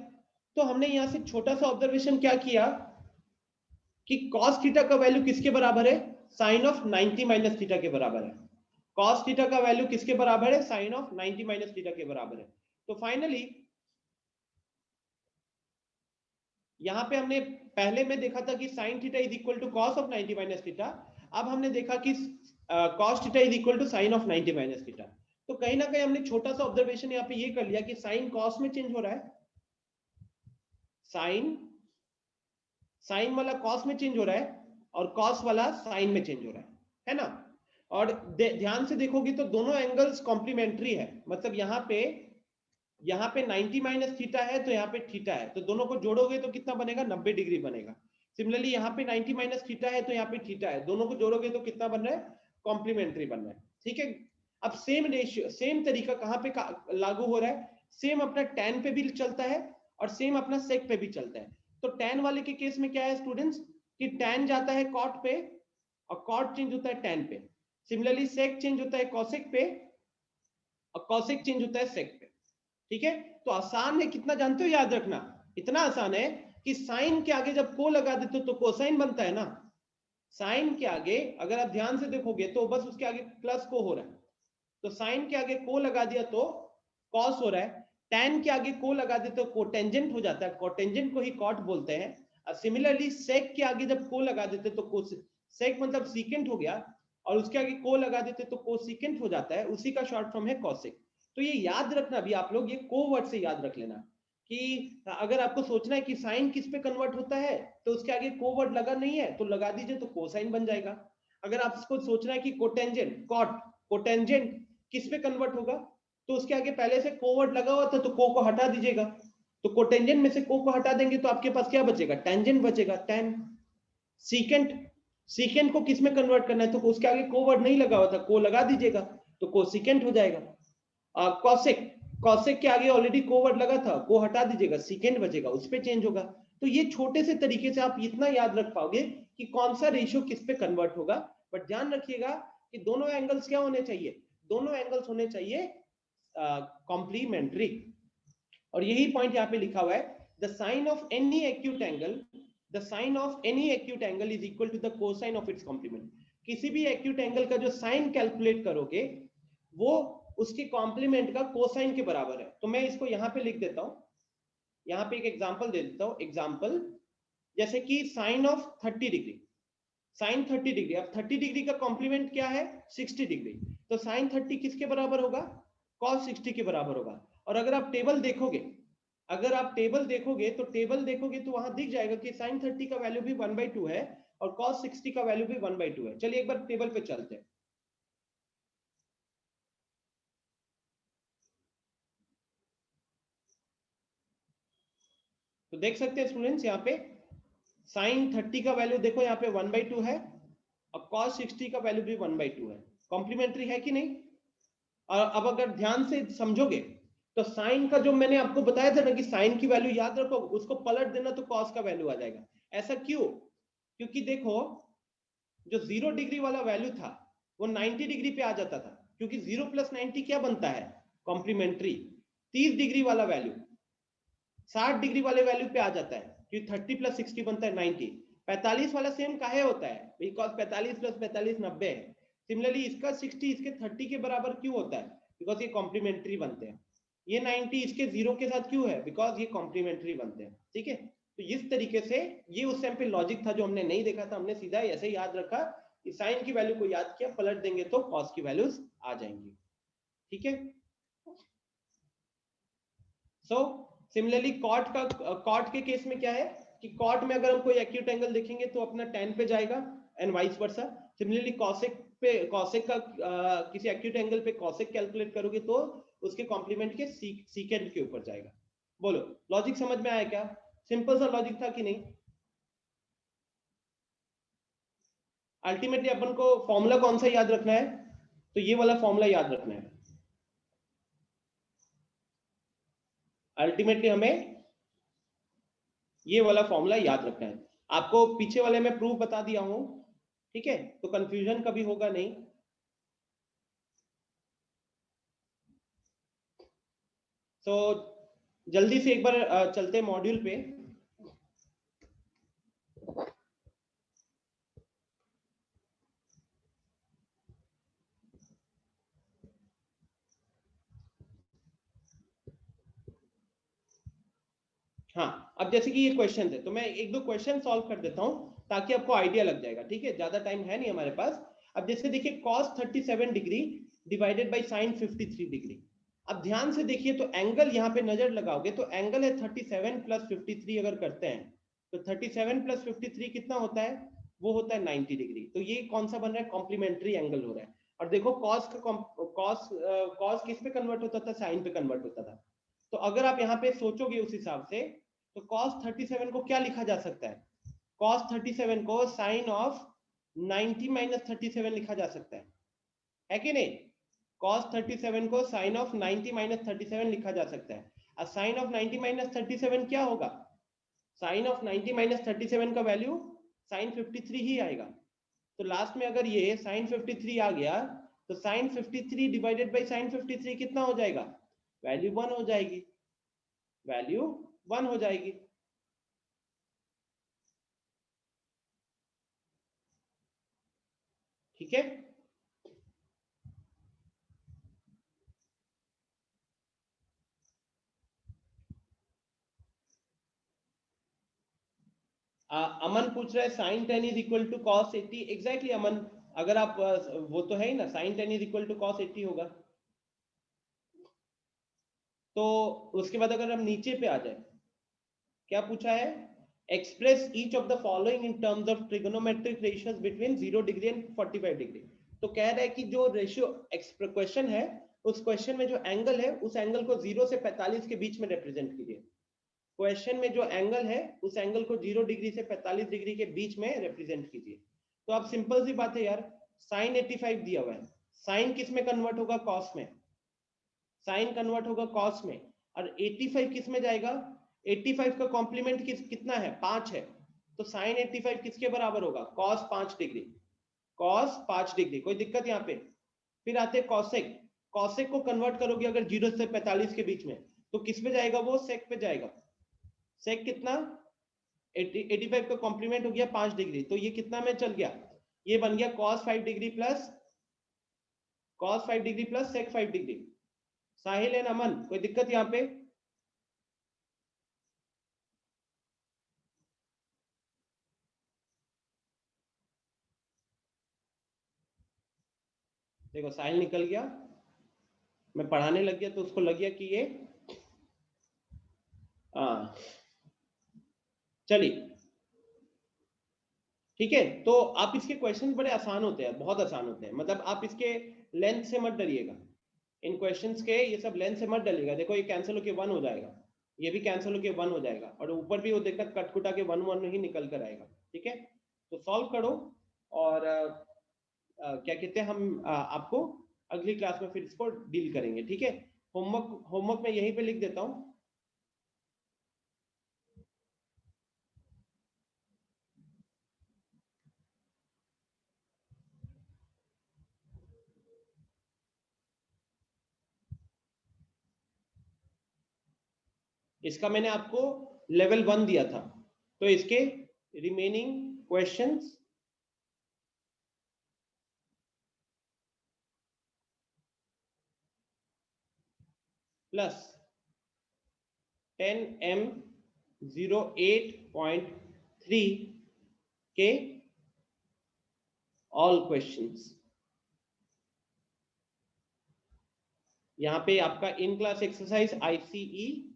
तो हमने यहां से छोटा सा ऑब्जर्वेशन क्या किया कि cos थीटा का वैल्यू किसके बराबर है? साइन ऑफ 90 माइनस थीटा के बराबर है। cos थीटा का वैल्यू किसके बराबर है? साइन ऑफ 90 माइनस थीटा के बराबर है। तो फाइनली यहाँ पे हमने पहले में देखा था कि sine theta is equal to cos of 90 minus theta, अब हमने देखा कि cos theta is equal to sine of 90 minus theta. तो कहीं ना कहीं हमने छोटा सा ऑब्जर्वेशन यहाँ पे ये कर लिया कि साइन कॉस में चेंज हो रहा है, साइन वाला कॉस में चेंज हो रहा है और कॉस वाला साइन में चेंज हो रहा है ना। और ध्यान से देखोगे तो दोनों एंगल्स कॉम्प्लीमेंट्री है, मतलब यहाँ पे 90 माइनस थीटा है तो यहाँ पे थीटा है, तो दोनों को जोड़ोगे तो कितना बनेगा, 90 डिग्री बनेगा। सिमिलरली यहाँ पे 90 माइनस थीटा है तो यहाँ पे थीटा है, दोनों को जोड़ोगे तो कितना बन रहा है, कॉम्प्लीमेंट्री बन रहा है। ठीक है, अब सेम रेशियो, सेम तरीका कहाँ पे लागू हो रहा है, सेम अपना tan पे भी चलता है और सेम अपना sec पे भी चलता है। तो tan वाले के केस में क्या है स्टूडेंट्स, कि tan जाता है cot पे और cot चेंज होता है tan पे। सिमिलरली sec चेंज होता है cosec पे और cosec चेंज होता है sec पे। ठीक है, तो आसान है, कितना जानते हो, याद रखना इतना आसान है कि साइन के आगे जब को लगा देते हो तो कोसाइन बनता है ना। साइन के आगे अगर आप ध्यान से देखोगे तो बस उसके आगे प्लस को हो रहा है, तो साइन के आगे को लगा दिया तो कॉस हो रहा है, tan के आगे को लगा दे तो कोटेंजेंट हो जाता है, कोटेंजेंट को ही कॉट बोलते हैं। सिमिलरली सेक के आगे जब को लगा देते तो सेक मतलब सीकेंट हो गया, और उसके आगे को लगा देते तो कोसिकेंट हो जाता है, उसी का शॉर्ट फॉर्म है कॉसेक। तो ये याद रखना भी आप लोग, ये को वर्ड से याद रख लेना कि अगर आपको सोचना है कि साइन किस पे कन्वर्ट होता है तो उसके आगे को वर्ड लगा नहीं है तो लगा दीजिए तो कोसाइन बन जाएगा। अगर आपको सोचना है कि कोटेंजेंट कोटेंजेंट किस पे कन्वर्ट होगा तो उसके आगे पहले से को वर्ड लगा हुआ था तो को हटा दीजिएगा, तो कोटेंजेंट में से को हटा देंगे तो आपके पास क्या बचेगा, टेंजेंट बचेगा, टेन। सीकेंट को किस में कन्वर्ट करना है तो उसके आगे को वर्ड नहीं लगा हुआ था, को लगा दीजिएगा तो कोसिकेंट हो जाएगा। कॉसेक के आगे ऑलरेडी को वर्ड लगा था, को हटा दीजिएगा, सीकेंट बचेगा, उस पे चेंज होगा। तो ये छोटे से तरीके से आप इतना याद रख पाओगे कि कौन सा रेशियो किस पे कन्वर्ट होगा। बट ध्यान रखिएगा कि दोनों एंगल्स क्या होने चाहिए, दोनों एंगल्स होने चाहिए कॉम्प्लीमेंट्री। और यही पॉइंट यहाँ पे लिखा हुआ है, the sine of any acute angle, the sine of any acute angle is equal to the cosine of its complement. किसी भी एक्यूट एंगल का जो साइन कैलकुलेट करोगे वो उसके कॉम्प्लीमेंट का कोसाइन के बराबर है। तो मैं इसको यहाँ पे लिख देता हूं, यहाँ पे एक एग्जांपल दे देता हूं। एग्जांपल जैसे कि sine of 30 degree, sine 30 degree, अब 30 डिग्री का कॉम्प्लीमेंट क्या है, 60 डिग्री, तो साइन 30 किसके बराबर होगा, कॉस 60 के बराबर होगा। और अगर आप टेबल देखोगे, तो वहां दिख जाएगा कि साइन 30 का वैल्यू भी 1/2 है और कॉस 60 का वैल्यू भी 1/2 है। चलिए एक बार टेबल पे चलते हैं। तो देख सकते हैं स्टूडेंट्स, यहाँ पे साइन 30 का वैल्यू देखो यहाँ पे 1/2 है और cos 60 का वैल्यू भी 1/2 है, कॉम्प्लीमेंट्री है कि नहीं। और अब अगर ध्यान से समझोगे तो साइन का जो मैंने आपको बताया था ना कि साइन की वैल्यू याद रखो, उसको पलट देना तो cos का वैल्यू आ जाएगा। ऐसा क्यों, क्योंकि देखो जो 0 डिग्री वाला वैल्यू था वो 90 डिग्री पे आ जाता था, क्योंकि 0 + 90 क्या बनता है, कॉम्प्लीमेंट्री। 30 डिग्री वाला वैल्यू 60 डिग्री वाले वैल्यू पे आ जाता है, क्योंकि 30 + 60 बनता है 90। 45 वाला सेम काहे होता है, बिकॉज 45 + 45 90 है। सिमिलरली इसका 60 इसके 30 के बराबर क्यों होता है, बिकॉज ये कॉम्प्लीमेंट्री बनते हैं। ये 90 इसके 0 के साथ क्यों है, बिकॉज ये कॉम्प्लीमेंट्री बनते हैं। ठीक है, तो इस तरीके से ये उस टाइम पे लॉजिक था जो हमने नहीं देखा था, हमने सीधा ऐसे ही याद रखा कि साइन की वैल्यू को याद किया, पलट देंगे तो कॉस की वैल्यूज आ जाएंगी। ठीक है, सो सिमिलरली कॉट के केस में क्या है कि कॉट में अगर हम कोई एक्यूट एंगल देखेंगे तो अपना tan पे जाएगा and vice versa. Similarly cosec का किसी एक्यूट एंगल पे कॉसेक कैलकुलेट करोगे तो उसके कॉम्प्लीमेंट के सीकेंट के ऊपर जाएगा। बोलो लॉजिक समझ में आया क्या, सिंपल सा लॉजिक था कि नहीं। अल्टीमेटली अपन को फॉर्मूला कौन सा याद रखना है, तो ये वाला फॉर्मूला याद रखना है। अल्टीमेटली हमें ये वाला फॉर्मूला याद रखना है। आपको पीछे वाले में प्रूफ बता दिया हूं, ठीक है, तो कंफ्यूजन कभी होगा नहीं। तो जल्दी से एक बार चलते मॉड्यूल पे। हाँ, अब जैसे कि ये क्वेश्चन है तो मैं एक दो क्वेश्चन सॉल्व कर देता हूँ ताकि आपको आइडिया लग जाएगा, ठीक है, ज्यादा टाइम है नहीं हमारे पास। अब जैसे देखिए cos 37 degree divided by sin 53 degree. अब ध्यान से देखिए तो एंगल यहाँ पे नजर लगाओगे तो एंगल है 37 प्लस 53 अगर करते हैं तो 37 प्लस 53 कितना होता है, वो होता है 90 डिग्री। तो ये कौन सा बन रहा है, कॉम्प्लीमेंट्री एंगल हो रहा है। और देखो cos का cos किस पे कन्वर्ट होता था, sin पे कन्वर्ट होता था। तो अगर आप यहाँ पे सोचोगे उस हिसाब से तो cos 37 को क्या लिखा जा सकता है, cos 37 को sin ऑफ 90 माइनस 37 लिखा जा सकता है कि नहीं। cos 37 को sin ऑफ 90 माइनस 37 लिखा जा सकता है। और sin ऑफ 90 माइनस 37 क्या होगा, sin ऑफ 90 माइनस 37 का वैल्यू sin 53 ही आएगा। तो लास्ट में अगर ये sin 53 आ गया तो sin 53 डिवाइडेड बाई sin 53 कितना हो जाएगा, वैल्यू 1 हो जाएगी, वैल्यू 1 हो जाएगी। ठीक है, अमन पूछ रहा है sin 10 is equal to cos 80। Exactly Aman, अगर आप वो तो है ही ना, sin 10 is equal to cos 80 होगा। तो उसके बाद अगर हम नीचे पे आ जाए, क्या पूछा है, express each of the following in terms of trigonometric ratios between 0 degree and 45 degree. तो कह रहा है कि जो रेशियो क्वेश्चन है उस क्वेश्चन में जो एंगल है उस एंगल को 0 से 45 के बीच में रिप्रेजेंट कीजिए। क्वेश्चन में जो एंगल है उस एंगल को 0 डिग्री से 45 डिग्री के बीच में रिप्रेजेंट कीजिए। तो अब सिंपल सी बात है यार, sin 85 दिया हुआ है, sin किस में कन्वर्ट होगा, cos में, sin कन्वर्ट होगा cos में, और 85 किस में जाएगा, 85 का कॉम्प्लीमेंट कितना है, 5 है। तो sin 85 किसके बराबर होगा, cos 5 डिग्री, cos 5 डिग्री। कोई दिक्कत यहाँ पे। फिर आते cosec, cosec को कन्वर्ट करोगे अगर 0 से 45 के बीच में तो किस पे जाएगा, वो sec पे जाएगा। sec कितना, 85 का कॉम्प्लीमेंट हो गया 5 डिग्री, तो ये कितना में चल गया, ये बन गया cos 5 degree plus sec 5 degree. Sahil and Aman, कोई दिक्कत यहाँ पे। देखो साहिल निकल गया, मैं पढ़ाने लग गया तो उसको लग गया कि ये चलिए ठीक है। तो आप इसके क्वेश्चन बड़े आसान होते हैं, बहुत आसान होते हैं, मतलब आप इसके लेंथ से मत डरिएगा, इन क्वेश्चंस के ये सब लेंथ से मत डरिएगा। देखो ये कैंसिल होके 1 हो जाएगा, ये भी कैंसिल होके 1 हो जाएगा, और ऊपर भी वो देखना कटकुटा के 1 ही निकल कर आएगा। ठीक है, तो सॉल्व करो और क्या कहते हैं हम आपको अगली क्लास में फिर इसको डील करेंगे। ठीक है, होमवर्क मैं यहीं पे लिख देता हूँ। इसका मैंने आपको लेवल 1 दिया था, तो इसके रिमेनिंग क्वेश्चंस प्लस 10M08.3 के ऑल क्वेश्चंस, यहाँ पे आपका in class exercise ICE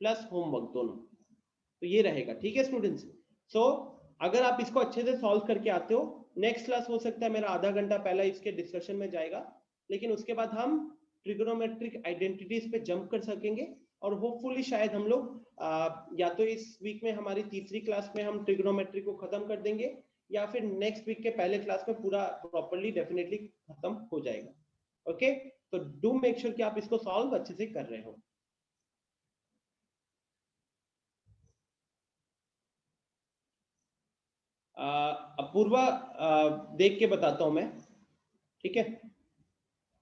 plus homework दोनों, तो ये रहेगा। ठीक है स्टूडेंट्स, सो अगर आप इसको अच्छे से सॉल्व करके आते हो, नेक्स्ट क्लास हो सकता है मेरा आधा घंटा पहला इसके डिस्कशन में जाएगा, लेकिन उसके बाद हम ट्रिगोनोमेट्रिक आइडेंटिटीज पे जंप कर सकेंगे, और होपफुली शायद हम लोग या तो इस वीक में हमारी तीसरी क्लास में हम ट्रिगोनोमेट्री को खत्म कर देंगे, या फिर नेक्स्ट वीक के पहले क्लास में पूरा प्रॉपर्ली डेफिनेटली खत्म हो जाएगा। ओके, तो डू मेक श्योर कि आप इसको सॉल्व अच्छे से कर रहे हो। अपूर्वा देख के बताता हूं मैं, ठीक है,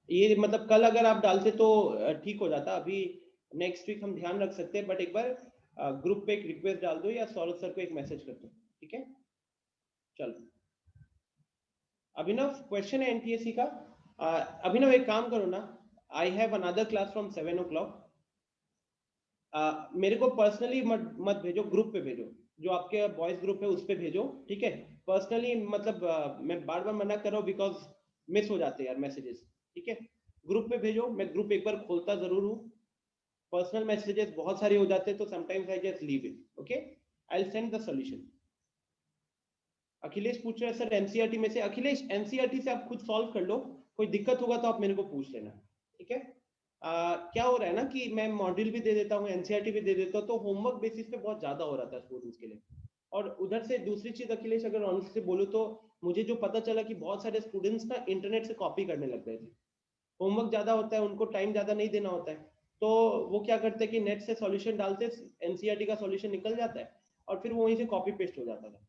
ये मतलब कल अगर आप डालते तो ठीक हो जाता, अभी नेक्स्ट वीक हम ध्यान रख सकते हैं, बट एक बार ग्रुप पे एक रिक्वेस्ट डाल दो या सौरभ सर को एक मैसेज कर दो। ठीक है, चलो अभिनव क्वेश्चन है एनटीएससी का। अभिनव एक काम करो ना, I have another class from 7 o'clock, मेरे को पर्सनली मत भेजो, ग्रुप पे भेजो, जो आपके बॉयज ग्रुप है उस पे भेजो, ठीक है। पर्सनली मतलब मैं बार बार मना कर रहा हूँ बिकॉज मिस हो जाते हैं यार मैसेजेस, ठीक है। ग्रुप पे भेजो, मैं ग्रुप एक बार खोलता जरूर हूँ। पर्सनल मैसेजेस बहुत सारे हो जाते हैं तो sometimes I just leave it, okay. I will send the solution. Akhilesh पूछ रहे हैं सर एनसीईआरटी में से। अखिलेश एनसीईआरटी से आप खुद सॉल्व कर लो, कोई दिक्कत होगा तो आप मेरे को पूछ लेना, ठीक है। क्या हो रहा है ना कि मैं मॉड्यूल भी दे देता हूँ, एनसीईआरटी भी दे देता हूँ, तो होमवर्क बेसिस पे बहुत ज्यादा हो रहा था स्टूडेंट्स के लिए। और उधर से दूसरी चीज अखिलेश, अगर ऑनेस्टली बोलूं तो मुझे जो पता चला कि बहुत सारे स्टूडेंट्स ना इंटरनेट से कॉपी करने लग गए थे। होमवर्क ज्यादा होता है, उनको टाइम ज्यादा नहीं देना होता है, तो वो क्या करते हैं कि नेट से सॉल्यूशन डालते, एनसीईआरटी का सॉल्यूशन निकल जाता है और फिर वो वहीं से कॉपी पेस्ट हो जाता था।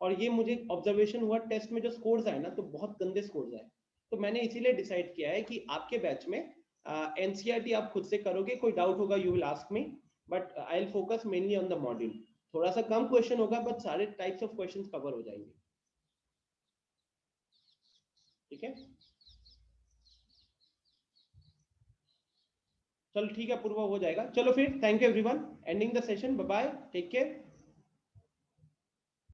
और ये मुझे ऑब्जर्वेशन हुआ टेस्ट में, जो स्कोर्स आए ना तो बहुत गंदे स्कोर्स आए। तो मैंने इसीलिए डिसाइड किया है कि आपके बैच में एनसीईआरटी आप खुद से करोगे, कोई डाउट होगा you will ask me, but I will focus mainly on the module. थोड़ा सा कम क्वेश्चन होगा बट सारे टाइप्स ऑफ क्वेश्चंस कवर हो जाएंगे, ठीक है। चलो ठीक है पूर्वा, हो जाएगा। चलो फिर thank you everyone, ending the session, bye bye, take care.